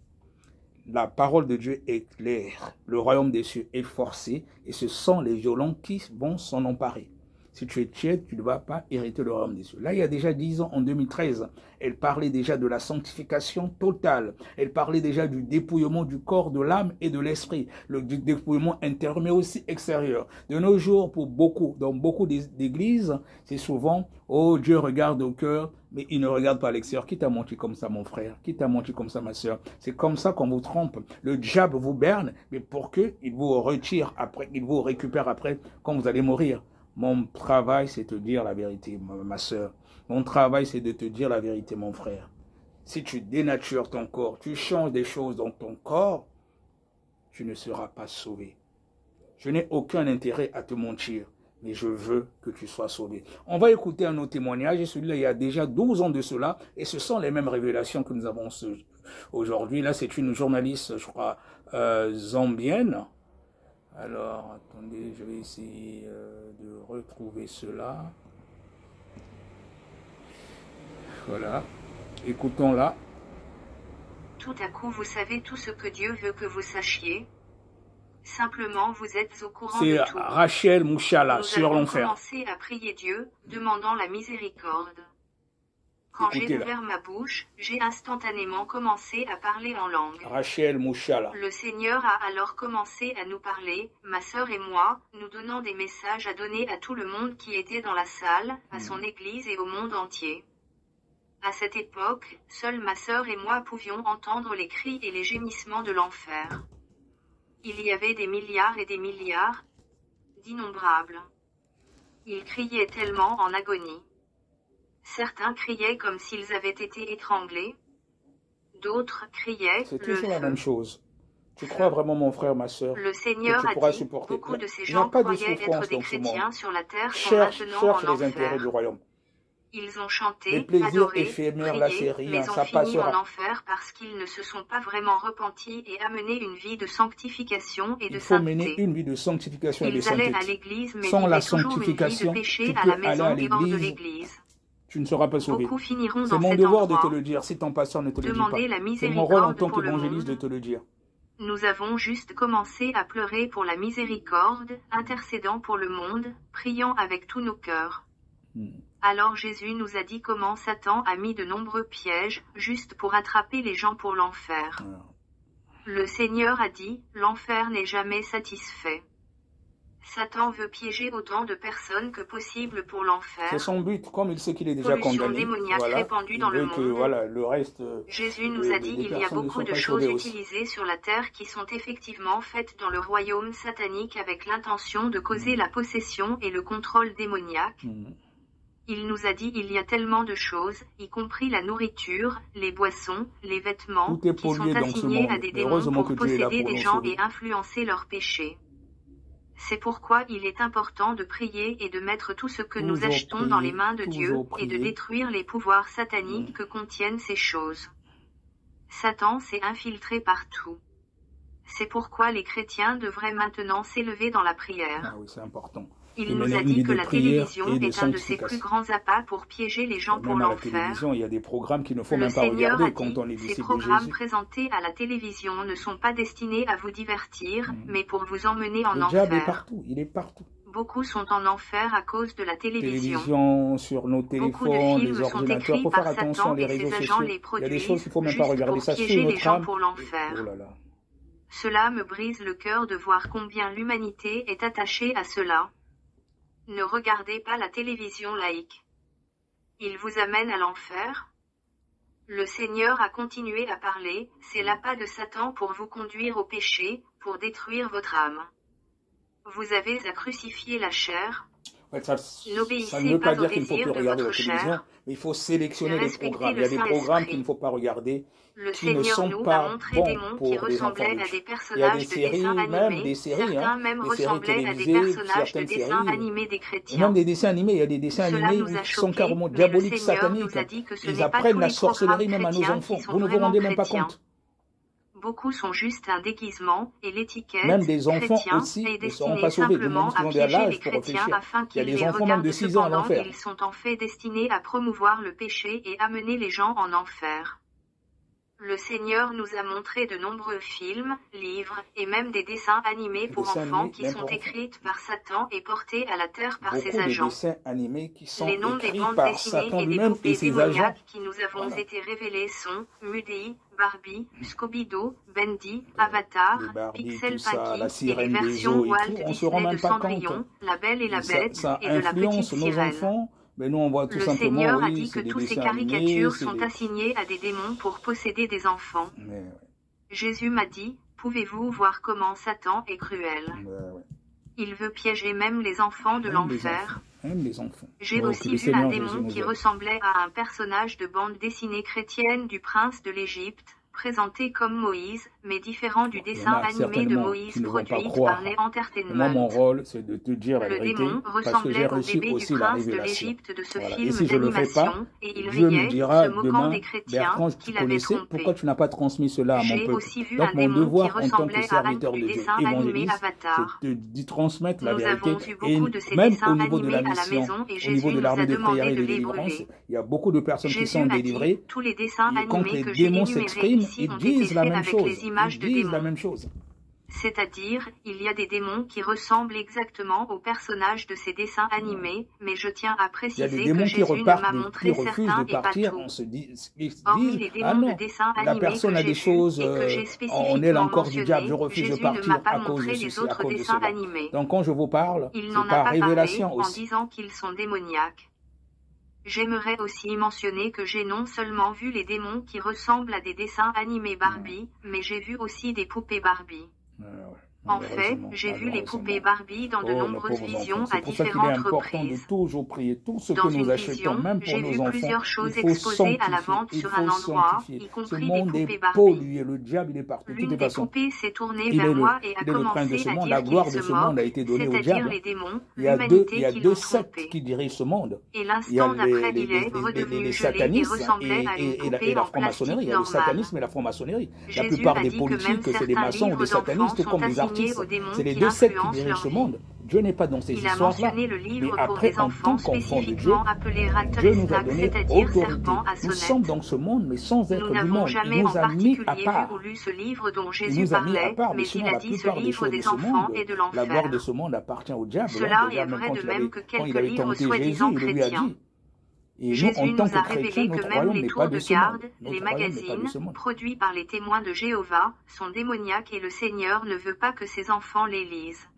La parole de Dieu est claire, le royaume des cieux est forcé, et ce sont les violents qui vont s'en emparer. Si tu es tiède, tu ne vas pas hériter le royaume des cieux. Là, il y a déjà 10 ans, en 2013, elle parlait déjà de la sanctification totale. Elle parlait déjà du dépouillement du corps, de l'âme et de l'esprit. Le dépouillement intérieur, mais aussi extérieur. De nos jours, pour beaucoup, dans beaucoup d'églises, c'est souvent, oh, Dieu regarde au cœur, mais il ne regarde pas à l'extérieur. Qui t'a menti comme ça, mon frère? Qui t'a menti comme ça, ma soeur? C'est comme ça qu'on vous trompe. Le diable vous berne, mais pour qu'il vous retire après, il vous récupère après, quand vous allez mourir. Mon travail, c'est de te dire la vérité, ma soeur. Mon travail, c'est de te dire la vérité, mon frère. Si tu dénatures ton corps, tu changes des choses dans ton corps, tu ne seras pas sauvé. Je n'ai aucun intérêt à te mentir, mais je veux que tu sois sauvé. On va écouter un autre témoignage, et celui-là, il y a déjà 12 ans de cela, et ce sont les mêmes révélations que nous avons aujourd'hui. Là, c'est une journaliste, je crois, zambienne. Alors, attendez, je vais essayer de retrouver cela. Voilà. Écoutons-la. Tout à coup, vous savez tout ce que Dieu veut que vous sachiez. Simplement, vous êtes au courant de tout. C'est Rachel Mouchala, Nous sur avons l'enfer. commencé à prier Dieu, demandant la miséricorde. Quand j'ai ouvert ma bouche, j'ai instantanément commencé à parler en langue. Rachel Mouchala. Le Seigneur a alors commencé à nous parler, ma sœur et moi, nous donnant des messages à donner à tout le monde qui était dans la salle, à son église et au monde entier. À cette époque, seule ma sœur et moi pouvions entendre les cris et les gémissements de l'enfer. Il y avait des milliards et des milliards, d'innombrables. Ils criaient tellement en agonie. Certains criaient comme s'ils avaient été étranglés. D'autres criaient C'est le toujours la feu. même chose. Tu crois vraiment, mon frère, ma soeur, Le Seigneur que tu a pourras dit, supporter. beaucoup de ces Il n'y a gens pas de croyaient être souffrance des dans ce monde. chrétiens sur la terre sont Cherche maintenant en les intérêts enfer. du royaume. Ils ont Les chanté, plaisirs adoré, éphémères, là, c'est prié, rien, mais ont ça fini en passera. enfer parce qu'ils ne se sont pas vraiment repentis et amené une vie de sanctification et de Il faut mener sainteté. une vie de sanctification et de Ils allaient à sainteté. l'église mais Sans la vivaient toujours une vie de sanctification, péché tu à peux la aller à maison et hors de l'église, l'église. tu ne seras pas sauvé. Beaucoup finiront C'est dans mon cet devoir de te endroit. le dire, si ton pasteur ne te le dit Demandez pas. la C'est mon rôle en miséricorde tant pour le qu'évangéliste de monde. te le dire. Nous avons juste commencé à pleurer pour la miséricorde, intercédant pour le monde, priant avec tous nos cœurs. Alors Jésus nous a dit comment Satan a mis de nombreux pièges, juste pour attraper les gens pour l'enfer. Le Seigneur a dit, l'enfer n'est jamais satisfait. Satan veut piéger autant de personnes que possible pour l'enfer. C'est son but, comme il sait qu'il est déjà Pollution condamné. démoniaque répandue il dans le veut que, monde. voilà, le reste. Jésus nous a dit les il y a personnes ne beaucoup sont de pas choses sauvées aussi. utilisées sur la terre qui sont effectivement faites dans le royaume satanique avec l'intention de causer la possession et le contrôle démoniaque. Il nous a dit il y a tellement de choses, y compris la nourriture, les boissons, les vêtements, Tout est qui sont pollué dans ce assignés monde. à des Mais démons heureusement pour que Dieu est là posséder pour des nous gens sauver. et influencer leurs péchés. C'est pourquoi il est important de prier et de mettre tout ce que nous Toujours achetons dans les prier, mains de Dieu, toujours et de prier. détruire les pouvoirs sataniques que contiennent ces choses. Satan s'est infiltré partout. C'est pourquoi les chrétiens devraient maintenant s'élever dans la prière. Ah oui, c'est important. Il Et nous mener a une dit vie que de la prière télévision et de est un de ses plus sanctification. grands appâts pour piéger les gens pour Même à la l'enfer. télévision, il y a des programmes qu'il ne faut Le même pas Seigneur a regarder dit, quand on est ces disciple de programmes Jésus. présentés à la télévision ne sont pas destinés à vous divertir, mais pour vous emmener en Le diable est enfer. partout, il est partout. Beaucoup sont en enfer à cause de la télévision. Sur nos Beaucoup de téléphones, les films sont ordinateurs. Il écrits faut faire par attention, Satan les et réseaux ses agents sociaux. les Il y a des produisent choses qu'il ne faut même pas juste regarder. pour Ça piéger suit les notre gens âme. pour Oh l'enfer. là là. Cela me brise le cœur de voir combien l'humanité est attachée à cela. Ne regardez pas la télévision laïque. Il vous amène à l'enfer. Le Seigneur a continué à parler, c'est l'appât de Satan pour vous conduire au péché, pour détruire votre âme. Vous avez à crucifier la chair. Ouais, ça ne N'obéissez veut pas pas au dire qu'il ne faut plus désir de regarder la votre télévision, chair. mais il faut sélectionner les Respectez programmes. Il y le a des programmes qu'il Saint-Esprit. ne faut pas regarder, Le qui ne Seigneur sont nous a pas montré des bons mondes qui pour les enfants ressemblaient de à Dieu. des Il y a personnages des de dessins séries, même animés, des séries, certains même des séries ressemblaient à des télévisées, personnages de certaines dessins séries, animés des et même chrétiens. des dessins animés. Il y a des dessins Cela animés nous a qui sont choqués, carrément mais le diaboliques, Seigneur sataniques. nous a dit que ce Ils n'est pas apprennent tous la les programmes sorcellerie même à nos chrétiens enfants. qui sont Vous ne vous vraiment rendez même pas chrétiens. compte. Beaucoup sont juste un déguisement, et Même l'étiquette des enfants chrétien aussi est ne seront destinée pas sauvés, du simplement moment qu'ils à ont de piéger les l'âge pour chrétiens réfléchir. afin Il y a qu'ils des les enfants même de regardent. 6 ans à Cependant, l'enfer. ils sont en fait destinés à promouvoir le péché et amener les gens en enfer. Le Seigneur nous a montré de nombreux films, livres, et même des dessins animés Des pour dessins enfants animés, qui même sont pour enfants. écrits par Satan et portés à la terre par ses Beaucoup de agents. dessins animés qui sont Les noms des écrits bandes par dessinées Satan et des lui-même et poupées ses agents. démoniaques qui nous avons Voilà. été révélés sont Muddy, Barbie, Scooby-Doo, Bendy, Avatar, Les Barbie, Pixel tout ça, la Punky et les sirène des versions eaux et Walt tout, on se rend Disney de même pas compte. Cendrillon, La Belle et la Ça Bête ça et de la Petite influence nos Sirène. enfants. Mais nous, on voit tout Le simplement, Seigneur a oui, dit que c'est des tous ces dessins animés, caricatures c'est sont des... assignées à des démons pour posséder des enfants. Mais, ouais, Jésus m'a dit, pouvez-vous voir comment Satan est cruel? ouais. Il veut piéger même les enfants de Même les enfants. l'enfer. Même les enfants. J'ai Oh, que aussi le vu un Seigneur Jésus démon nous qui aide. ressemblait à un personnage de bande dessinée chrétienne du prince de l'Égypte, présenté comme Moïse, mais différent du Il y en dessin a animé de certainement Moïse qui ne vont pas produit par croire. les Et moi, mon Entertainment. rôle, c'est de te dire la Le vérité, démon parce que j'ai ressemblait au reçu bébé du aussi la prince de révélation. l'Égypte de ce Voilà. Et film si je ne le fais pas, d'animation, et il Dieu me riait, dira se moquant demain, des chrétiens Bertrand, tu qui l'avaient connaissais, pourquoi trompé. tu n'as pas transmis cela à mon J'ai peuple? aussi vu Donc un mon démon qui devoir en tant que ressemblait à un serviteur du de Dieu, dessin animé évangéliste, Avatar. c'est de transmettre la Nous vérité. avons eu Et beaucoup de ces même dessins au niveau de la animés à la mission, maison et au niveau Jésus de nous l'armée a de prière demandé et de de les délivrance, brûler. il y a beaucoup de personnes qui Jésus sont m'a dit, délivrées. tous les dessins Et quand animés les que j'ai démons énumérés s'expriment, ici ils ont été disent la faits même avec chose. les images Ils de disent la démons. même chose. C'est-à-dire, il y a des démons qui ressemblent exactement aux personnages de ces dessins animés, mais je tiens à Il y a des préciser que démons qui Jésus ne repartent, m'a qui montré refusent certains de et pas partir. tout. Ils se Hormis disent, les ah démons de non, dessins la animés personne que a des j'ai vus choses, et que j'ai on est spécifiquement encore du diable, je mentionnés, refuse de Jésus ne m'a partir pas à cause montré de les ceci, à autres cause de dessins cela. animés. Donc quand je vous parle, Il c'est n'en a par pas parlé révélation en aussi. disant qu'ils sont démoniaques. J'aimerais aussi mentionner que j'ai non seulement vu les démons qui ressemblent à des dessins animés Barbie, mais j'ai vu aussi des poupées Barbie. Ouais. En fait, Malheureusement, j'ai vu les malheureusement. poupées Barbie dans de Oh, mes nombreuses pauvres visions enfants, c'est à pour ça qu'il est différentes important de reprises. toujours prier. Tout ce Dans que nous une achetons, vision, même pour j'ai nos vu enfants, plusieurs il choses faut exposées à la sanctifier, vente il sur faut un endroit, sanctifier. y Ce compris des monde est poupées Barbie. pollué, le diable il est partout. De L'une toute des façon, poupées s'est tournée il vers est moi et a le prince de commencé ce à monde, la dire gloire qu'il de se ce monde a moque, été donnée au c'est-à-dire diable. les démons, Il y a l'humanité qui deux l'ont sectes trompé. qui dirigent ce monde. Et Il y a l'instant d'après, il est redevenu les gelé et satanistes ressemblait à une et poupée la en franc-maçonnerie. plastique Il y a le normal. satanisme et la franc-maçonnerie. La Jésus plupart m'a des dit que même politiques, c'est des certains maçons ou livres des satanistes d'enfants comme sont des assignés artistes. aux démons C'est les qui deux sectes qui influencent dirigent leur ce vie. monde. Dieu n'est pas dans ces Il a histoires-là. mentionné le Mais livre pour après, des en enfants tant qu'enfant de Dieu, spécifiquement appelé Dieu nous a Rattlesnake, donné c'est-à-dire autorité. serpent à Nous sommes sonnette. dans ce monde, mais sans être Nous du n'avons monde. Il jamais en nous a mis à particulier vu part. ou lu ce livre dont Il Jésus nous a mis à parlait, part, mais mais sinon il a la dit ce plupart des livre choses de des ce enfants monde, et de la gloire de l'enfer. ce monde appartient au diable. Cela Déjà, est même vrai de même que quand quelques il avait livres tenté Jésus, soi-disant il lui a chrétiens. dit. Et nous, Jésus en nous tant a que chrétiens, révélé notre que même royaume les n'est tours pas de de ce monde. garde, les Notre royaume n'est pas de magazines, ce monde. produits par les témoins de Jéhovah, sont démoniaques et le Seigneur ne veut pas que ses enfants les lisent.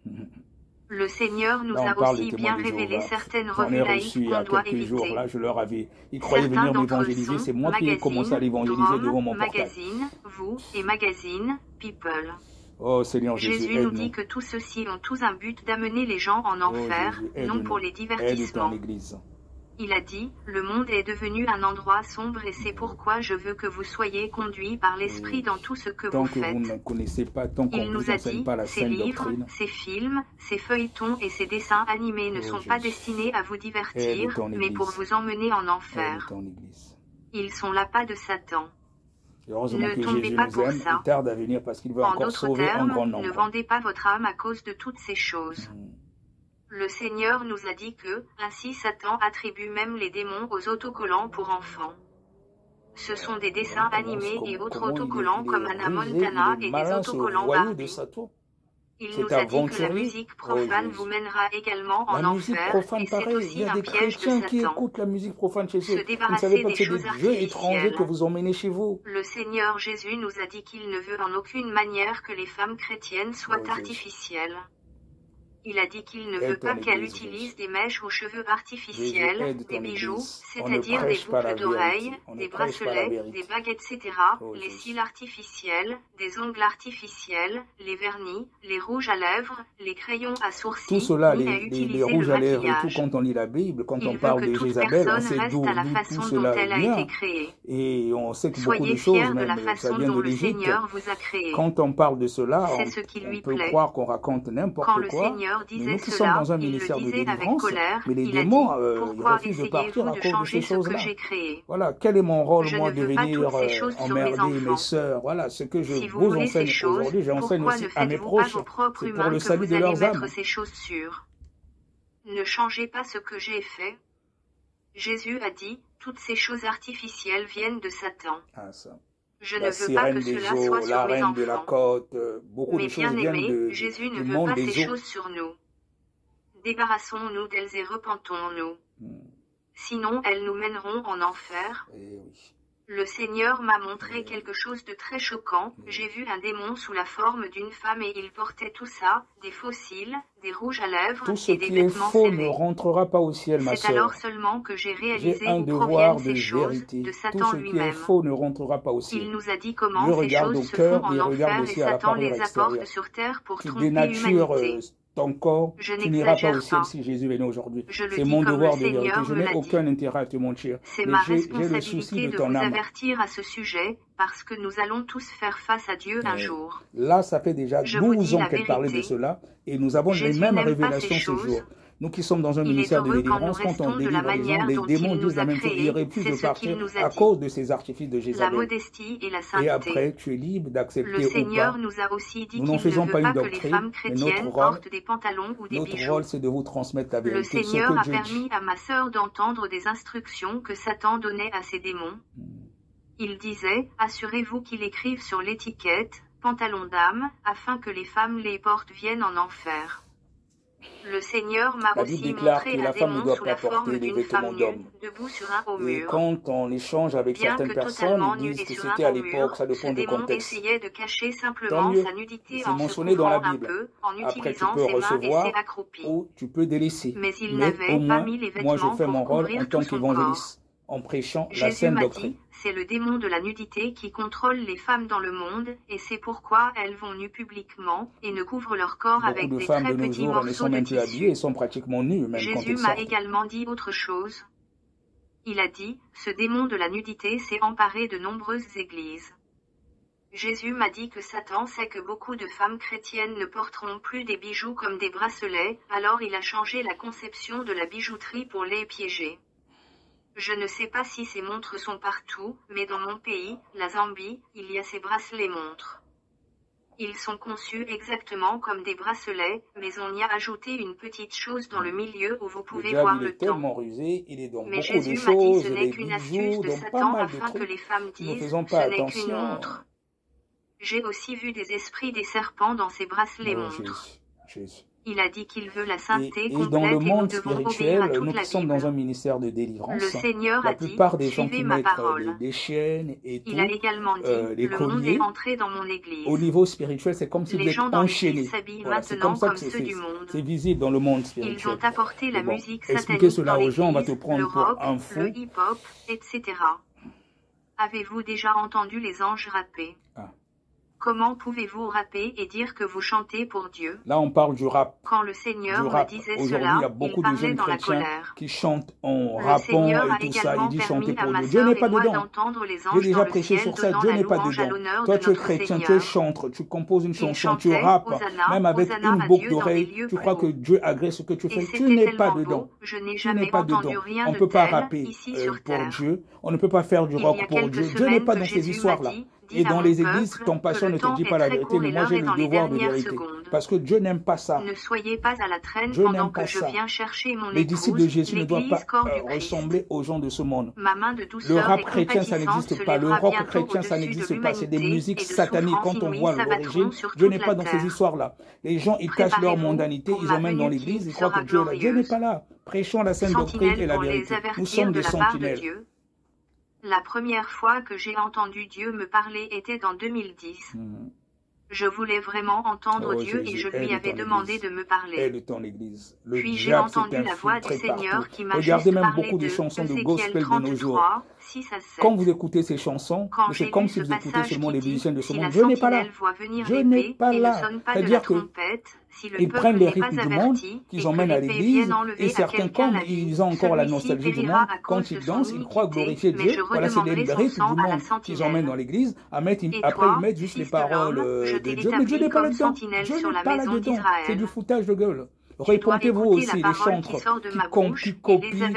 Le Seigneur nous Là, on a parle des aussi témoins bien de révélé Jéhovah. certaines J'en ai revues reçu il laïques y a qu'on doit quelques jours. éviter. Là, je leur avais. Ils croyaient Certains venir d'entre eux m'évangéliser. C'est sont moi qui ai commencé à Magazine, l'évangéliser devant Drum, mon portail. Magazine, Vous et Magazine, People. Oh Seigneur Jésus, Jésus nous aide-nous. dit que tous ceux-ci ont tous un but d'amener les gens en Oh enfer, Jésus, non pour aide-nous. les Aide ton divertissements. Église. Il a dit, le monde est devenu un endroit sombre et c'est pourquoi je veux que vous soyez conduits par l'Esprit dans tout ce que Tant vous que vous faites. ne connaissez pas, tant qu'on Il ne nous vous a enseigne dit, pas la ces sainte livres, doctrine, ces films, ces feuilletons et ces dessins animés ne Oh, sont pas Jésus. destinés à vous Aide divertir, ton mais pour Église. vous emmener en Aide enfer. ton Église. Ils sont l'appât de Satan. Et heureusement Ne que tombez Jésus pas nous pour aime. ça. Il tarde à venir parce qu'il veut En encore d'autres sauver un grand termes, ne nombre. vendez pas votre âme à cause de toutes ces choses. Le Seigneur nous a dit que, ainsi Satan attribue même les démons aux autocollants pour enfants. Ce sont des dessins animés et autres autocollants comme Hannah Montana et des autocollants voyou de Barbie. Satan. Il C'est nous a dit que la aventurier. musique Oh profane Jésus. vous mènera également en La musique enfer, profane, et c'est pareil. Il aussi y a un des piège de chrétiens qui Satan. écoutent la musique profane chez Se eux. Vous ne savez débarrasser pas des que c'est choses des jeux étrangers que artificielles. vous emmenez chez vous. Le Seigneur Jésus nous a dit qu'il ne veut en aucune manière que les femmes chrétiennes soient Oh Jésus. artificielles. Il a dit qu'il ne veut Aide pas ton qu'elle Église, utilise Jésus. des mèches aux cheveux Jésus, artificiels, aide des ton bijoux, Église. On ne c'est-à-dire des prêche pas la boucles d'oreilles, vérité. On ne des prêche pas la bracelets, des vérité. bagues, etc., Oh les Jésus. cils artificiels, des ongles artificiels, les vernis, les rouges à lèvres, les crayons à Tout sourcils, cela, ni à les utiliser rouges le à lèvres et tout, maquillage. quand on lit la Bible, quand Il on veut parle que de toute Jézabel, on personne sait reste d'où à la tout façon dont cela elle a été vient. créée. Et on sait que beaucoup Soyez de choses, fiers de la même, ça façon vient dont de le l'Égypte. Seigneur vous a créé. Quand on parle de cela, C'est ce qui on lui peut plaît. croire qu'on raconte Quand n'importe le quoi, Seigneur mais disait nous qui sommes cela, dans un il le ministère de disait avec délivrance, colère. mais les Il a dit, démons, ils pourquoi refusent de partir essayez-vous à de cause de ces changer ce que choses-là. j'ai créé? Voilà, quel est mon rôle, Je moi, ne de veux pas venir toutes ces choses sur mes emmerder mes enfants. sœurs? Voilà, ce que je Si vous vous voulez ces enseigne choses, aujourd'hui, j'enseigne pourquoi aussi ne à mes faites-vous pas proches. vos propres C'est pour humains le que salut vous de allez leurs mettre âmes. ces choses sur? Ne changez pas ce que j'ai fait. Jésus a dit, toutes ces choses artificielles viennent de Satan. Ah, ça. Je ne La veux pas que sirène des cela soit eaux, la sur mes reine de la enfants. côte, beaucoup de Mais choses viennent bien-aimés, Jésus ne du veut monde pas ces des eaux. choses sur nous. Débarrassons-nous d'elles et repentons-nous. Sinon elles nous mèneront en enfer. Eh oui. Le Seigneur m'a montré quelque chose de très choquant. J'ai vu un démon sous la forme d'une femme et il portait tout ça, des fossiles, des rouges à lèvres Tout ce et des qui est vêtements faux ne serrés. rentrera pas au ciel, ma C'est alors sœur. seulement que j'ai J'ai réalisé un où devoir proviennent de ces choses, vérité. de Tout Satan ce qui est lui-même. faux ne rentrera pas au Il ciel. nous a dit comment Dieu ces regarde choses au se cœur font et en regarde enfer et aussi à la Satan parure les apporte extérieure. sur terre pour Tu tromper dénatures l'humanité. ton corps, Je tu n'iras pas au n'exagère ciel pas. si Jésus venait aujourd'hui. Je le C'est dis mon comme devoir le de vérité. Seigneur Je me n'ai l'a dit. aucun intérêt à te mentir. C'est Mais ma j'ai le souci responsabilité de de ton vous âme. avertir à ce sujet, parce que nous allons tous faire face à Dieu un Mais jour. là, ça fait déjà Je vous 12 dis ans la qu'elle parlait de vérité. cela et nous avons les Jésus mêmes n'aime pas ces révélations ce choses. jour. Nous qui sommes dans un Il est ministère de heureux quand nous délivrance, quand on restons de la délivre les gens, manière les dont démons il disent nous la a même chose. Ils créés. refusent C'est de ce qu'il partir nous a à dit. cause de ces artifices de La Jézabel. modestie et la Et sainteté. après, tu es libre Le d'accepter ou Seigneur pas. nous a aussi dit Nous n'en qu'il ne faisons veut pas une pas que les doctrine, femmes mais notre chrétiennes rôle, portent des pantalons ou des notre bijoux. rôle, c'est de vous transmettre la Le vérité, ce Seigneur que a Dieu permis dit. à ma sœur d'entendre des instructions que Satan donnait à ses démons. Il disait, assurez-vous qu'il écrive sur l'étiquette, pantalon d'âme, afin que les femmes les portent viennent en enfer. Le Seigneur m'a La Bible aussi déclare que montré la un femme ne démon doit sous pas la forme porter des d'une vêtements femme nue, d'homme. debout sur un haut Et mur. quand on échange avec Bien certaines que personnes, totalement ils nu disent et que sur un c'était à haut l'époque, mur, ça ce dépend du démon contexte. essayait de cacher Tant simplement mieux, sa nudité c'est en se mentionné dans la couvrant un Bible. peu, en Après, tu utilisant peux ses mains et recevoir s'est accroupi. ou tu peux délaisser. Mais il Mais n'avait au pas moins, mis les moi, je vêtements fais pour mon rôle en couvrir tant tout son corps. qu'évangéliste, en prêchant la Jésus saine m'a doctrine. dit, c'est le démon de la nudité qui contrôle les femmes dans le monde, et c'est pourquoi elles vont nues publiquement, et ne couvrent leur corps Beaucoup avec de des femmes très de nos petits jours ne morceaux sont de même plus habillées et tissu. sont pratiquement nues, même quand Jésus elles m'a sortent. également dit autre chose. Il a dit, ce démon de la nudité s'est emparé de nombreuses églises. Jésus m'a dit que Satan sait que beaucoup de femmes chrétiennes ne porteront plus des bijoux comme des bracelets, alors il a changé la conception de la bijouterie pour les piéger. Je ne sais pas si ces montres sont partout, mais dans mon pays, la Zambie, il y a ces bracelets montres. Ils sont conçus exactement comme des bracelets, mais on y a ajouté une petite chose dans le milieu où vous Le pouvez diable, voir il le est temps. tellement rusé, il est dans Mais beaucoup de Jésus m'a dit choses, ce n'est des qu'une astuce bijoux, de dans pas Satan mal de afin que trucs. les femmes Nous ne disent, faisons ce pas n'est qu'une attention. montre. J'ai aussi vu des esprits des serpents dans ces bracelets Oh, montres. Jésus. Il a dit qu'il veut la sainteté Et dans complète le et nous monde devons obéir spirituel, à toute nous la qui sommes dans un Bible. ministère de Le délivrance, Seigneur la a dit, plupart des gens suivez qui ma mettent parole. des chaînes et Il a tout, également dit, les le monde colliers, est entré dans mon au église. niveau spirituel, c'est comme si vous Les êtes gens dans l'église enchaînés. s'habillent Voilà, c'est maintenant comme ça comme que ceux du monde. c'est visible dans le monde Ils spirituel. ont apporté la Mais bon, musique expliquer satanique cela dans aux gens, on va te l'église, prendre le pour rock, un fou. le hip-hop, etc. Avez-vous déjà entendu les anges rapper? Ah. Comment pouvez-vous rapper et dire que vous chantez pour Dieu? Là, on parle du rap. Quand le Seigneur Du me rap. disait Aujourd'hui, cela, il y a il beaucoup de parlait jeunes dans la chrétiens colère. qui chantent en Le rappant Seigneur a et tout ça. également Ils disent chanter permis à pour ma Dieu. Dieu sœur n'est et pas moi dedans. d'entendre les J'ai anges déjà dans le prêché ciel sur ça. donnant Dieu la n'est pas louange à dedans. l'honneur Toi, de tu es notre chrétien, tu Seigneur. chantes, tu composes une Ils chanson, tu chantaient, rappes, Hosanna, même avec Hosanna une à boucle Dieu dans les d'oreille. lieux Tu plus crois que hauts. Dieu agrée ce que tu Et fais. Tu c'était n'es pas tellement dedans. beau, je n'ai Tu n'es jamais pas entendu dedans. rien On ne de peut pas tel rapper ici sur pour terre. Dieu. On ne peut pas faire du Il y rock a pour quelques Dieu. Dieu n'est semaines pas que dans ces Jésus m'a histoires-là. dit, Et dans les églises, ton pasteur ne te dit pas la vérité, mais moi j'ai le devoir de vérité. Parce que Dieu n'aime pas ça. Ne soyez pas à la traîne pendant que je viens chercher mon épouse. Les disciples de Jésus ne doivent pas ressembler aux gens de ce monde. Le rap chrétien, ça n'existe pas. Le rock chrétien, ça n'existe pas. C'est des musiques sataniques. Quand on voit l'origine, Dieu n'est pas dans ces histoires-là. Les gens, ils cachent leur mondanité, ils emmènent dans l'église, ils croient que Dieu est là. Dieu n'est pas là. Prêchons la sainte doctrine et la vérité. Nous sommes des sentinelles. La première fois que j'ai entendu Dieu me parler était en 2010. Je voulais vraiment entendre Dieu et je lui avais demandé de me parler. Puis j'ai entendu la voix du Seigneur qui m'a juste parlé de Ézéchiel 33, 6 à 7. Quand vous écoutez ces chansons, c'est comme si vous écoutez seulement les musiciens de ce monde. Dieu n'est pas là. Dieu n'est pas là. C'est-à-dire qu'ils prennent les rythmes du monde, qu'ils emmènent à l'église, et certains, comme ils ont encore la nostalgie du monde, quand ils dansent, ils croient glorifier Dieu. Voilà, c'est les rythmes du monde qu'ils emmènent dans l'église. Après, ils mettent juste les paroles de Dieu. Mais Dieu n'est pas là-dedans. Dieu n'est pas là-dedans. C'est du foutage de gueule. Répondez-vous aussi les chantres qui copient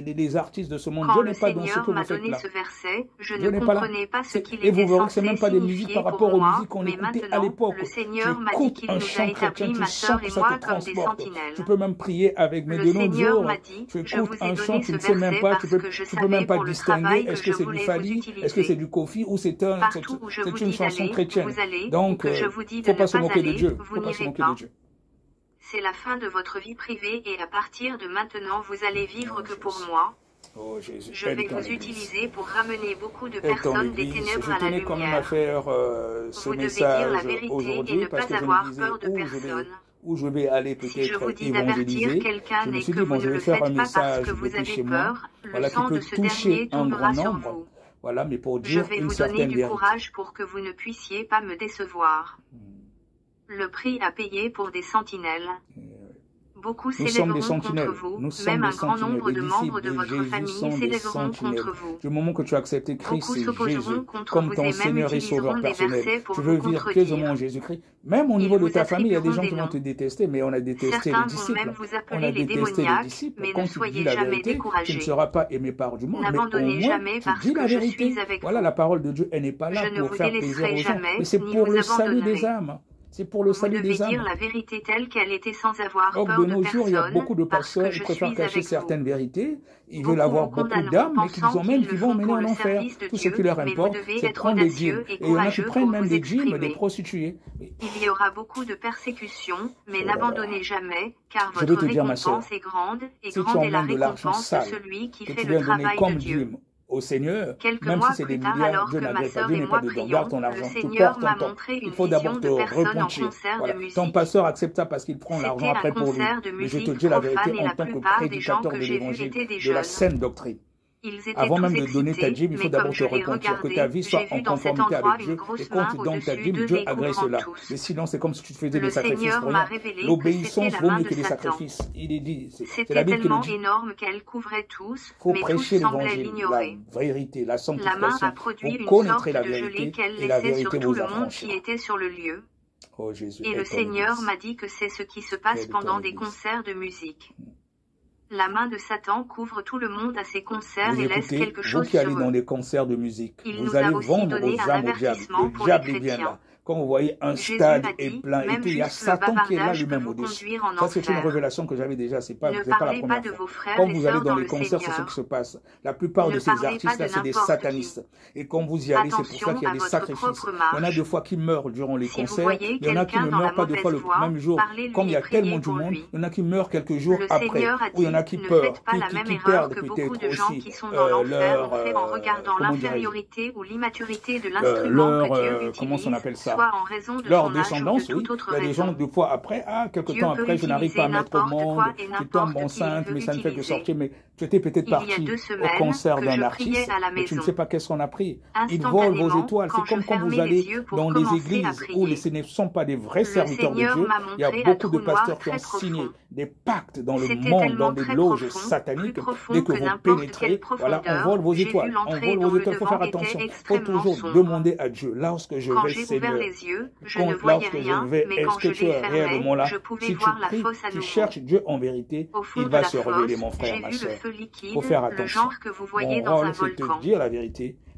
les artistes de ce monde. Dieu n'est pas dans ce que vous faites là. Dieu n'est pas là. Et vous verrez que ce n'est même pas des musiques par rapport aux musiques qu'on écoutait à l'époque. Tu écoutes un chant chrétien, tu sens que ça te transporte. Tu peux même prier avec, mais de nos jours, tu écoutes un chant, tu ne sais même pas, tu peux même pas distinguer est-ce que c'est du Fali, est-ce que c'est du Kofi ou c'est une chanson chrétienne. Donc, il ne faut pas se moquer de Dieu. Il ne faut pas se moquer de Dieu. C'est la fin de votre vie privée et à partir de maintenant, vous allez vivre que pour moi. Oh, Jésus, je vais vous utiliser pour ramener beaucoup de personnes des ténèbres à la lumière. Quand même à faire ce vous devez message dire la vérité et ne pas avoir peur de personne. Où je vais aller peut-être si je vous dis d'avertir quelqu'un et que vous ne le faites pas parce que vous avez peur, le sang de ce dernier tombera sur vous. Voilà, mais pour dire je vais vous donner du courage pour que vous ne puissiez pas me décevoir. Le prix à payer pour des sentinelles. Beaucoup s'élèveront contre vous, même un grand nombre de membres de votre famille s'élèveront contre vous. Du moment que tu as accepté Christ et Jésus comme ton Seigneur et Sauveur personnel, tu veux vivre pieusement en Jésus-Christ. Même au niveau de ta famille, il y a des gens qui vont te détester, mais on a détesté les disciples. On a détesté les disciples. Quand tu dis la vérité, tu ne seras pas aimé par du monde, mais au moins tu dis la vérité. Voilà, la parole de Dieu, elle n'est pas là pour faire plaisir aux gens, mais c'est pour le salut des âmes. C'est pour le salut des âmes. Vous devez dire la vérité telle qu'elle était sans avoir peur de personne. De nos jours, il y a beaucoup de pasteurs qui préfèrent cacher certaines vérités. Ils veulent avoir beaucoup d'âmes, mais qu'ils emmènent, qui vont emmener en enfer. Tout ce qui leur importe, c'est prendre des djinns. Et il y en a qui prennent même des djinns, des prostituées. Il y aura beaucoup de persécutions, mais n'abandonnez jamais, car votre récompense est grande, et grande est la récompense de celui qui fait le travail de Dieu. Au Seigneur, quelques même mois si c'est des plus tard, milliards, alors Dieu que ma n'agrée pas, sœur Dieu et n'est moi pas dedans. prions, Garde ton le argent, tu Seigneur perds m'a ton temps. montré une Il faut d'abord vision te de personnes en repentir. concert Voilà. de musique. Ton pasteur accepte ça parce qu'il prend l'argent après pour lui. C'était un concert de Mais je te musique dis la vérité profane et en la tant que plupart des gens prédicateur que de j'ai vus l'évangile, étaient des de la jeunes. saine doctrine. Ils étaient Avant même tous de donner ta excités, dîme, il faut mais d'abord comme te je l'ai repentir, que ta regardé, vie soit j'ai en vu dans cet conformité endroit avec Dieu. une grosse Et quand main tu donnes ta au-dessus dîme, d'eux Dieu les agrée couvrant cela. tous. Mais sinon, c'est comme si tu te faisais Le des sacrifices Seigneur pour m'a rien. révélé que L'obéissance c'était la vaut main mieux de que les Satan. sacrifices. Il est dit, c'est la C'était Bible qui le tellement dit. énorme qu'elle couvrait tous, Il faut mais tous prêcher semblaient l'évangile, l'ignorer. la vérité, la La main sanctification. a produit Vous une sorte connaîtrez la de gelée vérité qu'elle et la laissait sur vérité tout vous le monde affranchira. qui était sur le lieu. Oh Jésus, Et le Seigneur m'a dit que c'est ce qui se passe pendant des concerts de musique. La main de Satan couvre tout le monde à ses concerts et laisse quelque chose vous qui allez sur dans eux. des concerts de musique, Il vous nous a allez aussi vendre donné aux un âmes au diable. avertissement Le pour les diable est bien chrétiens. là. Quand vous voyez un Jésus stade a est dit, plein et même tout, il y a juste le Satan qui est là bavardage peut lui-même vous au-dessus. conduire en Ça, c'est une enfer. révélation que j'avais déjà, c'est pas Ne pas la parlez pas première de fois. vos frères Quand et vous allez sœurs dans dans les le concerts, c'est ce Seigneur. qui se passe. La plupart Ne de ces parlez pas artistes-là, de c'est des n'importe satanistes. Et quand vous y allez, c'est pour ça qu'il y a des Attention à sacrifices. votre propre Il y en a marche. deux fois qui meurent durant les Si vous concerts. voyez Il y en a qui quelqu'un ne dans la meurent pas deux fois le mauvaise voie, même jour. parlez-lui Comme il y a et priez tellement du pour monde, lui. il y en a qui meurent quelques jours Le après. Seigneur a Ou il y en a dit, qui ne peur, faites pas la même qui erreur perdent que beaucoup peut-être de gens aussi qui sont dans l'enfer ont fait en regardant comment dirais-je, l'infériorité ou l'immaturité de l'instrument que Dieu comment on utilise, appelle ça, soit en raison de leur son âge ou de descendance, oui. toute autre Il y a des gens raison. deux fois après, quelque Dieu temps peut après, je n'arrive pas à utiliser mettre au n'importe monde, quoi et tu n'importe tombes qui il enceinte, veut mais ça ne fait que utiliser. sortir. Mais tu étais peut-être Il y a parti 2 au semaines concert que d'un je artiste, priais à la mais tu ne maison. sais pas qu'est-ce qu'on a pris. Ils volent vos étoiles. C'est comme quand vous allez dans les églises où ce ne sont pas des vrais serviteurs de Dieu. Il y a beaucoup de pasteurs qui ont signé des pactes dans le monde, dans des loges sataniques. Dès que vous pénétrez, voilà, on vole vos étoiles. On vole vos étoiles. Il faut faire attention. Il faut toujours demander à Dieu. Lorsque je vais, Seigneur, lorsque je vais, est-ce que tu es réellement là? Si tu pries, tu cherches Dieu en vérité, il va se révéler, mon frère, ma soeur. Il faut faire attention. Mon rôle, c'est de te dire la vérité,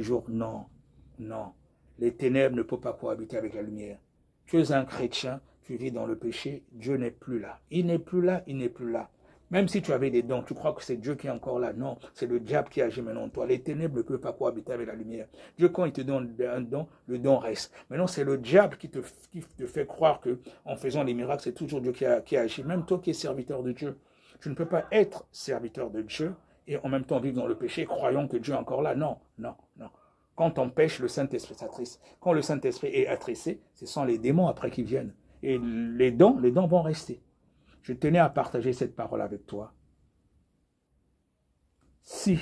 les jours. Non, non. Les ténèbres ne peuvent pas cohabiter avec la lumière. Tu es un chrétien, tu vis dans le péché, Dieu n'est plus là. Il n'est plus là, il n'est plus là. Même si tu avais des dons, tu crois que c'est Dieu qui est encore là. Non, c'est le diable qui agit maintenant en toi. Les ténèbres ne peuvent pas cohabiter avec la lumière. Dieu, quand il te donne un don, le don reste. Maintenant, c'est le diable qui te fait croire qu'en faisant les miracles, c'est toujours Dieu qui agit. Même toi qui es serviteur de Dieu, tu ne peux pas être serviteur de Dieu et en même temps vivre dans le péché, croyant que Dieu est encore là. Non, non, non. Quand on pêche, le Saint-Esprit s'attriste. Quand le Saint-Esprit est attristé, ce sont les démons après qui viennent. Et les dons vont rester. Je tenais à partager cette parole avec toi. Si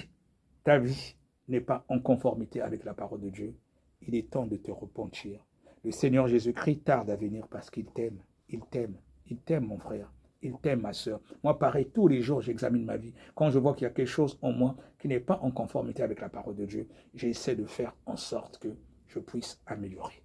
ta vie n'est pas en conformité avec la parole de Dieu, il est temps de te repentir. Le Seigneur Jésus-Christ tarde à venir parce qu'il t'aime. Il t'aime. Il t'aime, mon frère. Il t'aime, ma soeur. Moi, pareil, tous les jours, j'examine ma vie. Quand je vois qu'il y a quelque chose en moi qui n'est pas en conformité avec la parole de Dieu, j'essaie de faire en sorte que je puisse améliorer.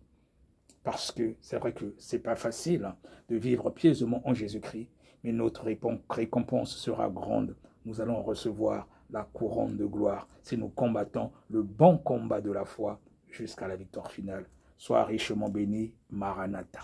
Parce que c'est vrai que ce n'est pas facile hein, de vivre pieusement en Jésus-Christ, mais notre récompense sera grande. Nous allons recevoir la couronne de gloire si nous combattons le bon combat de la foi jusqu'à la victoire finale. Sois richement béni, Maranatha.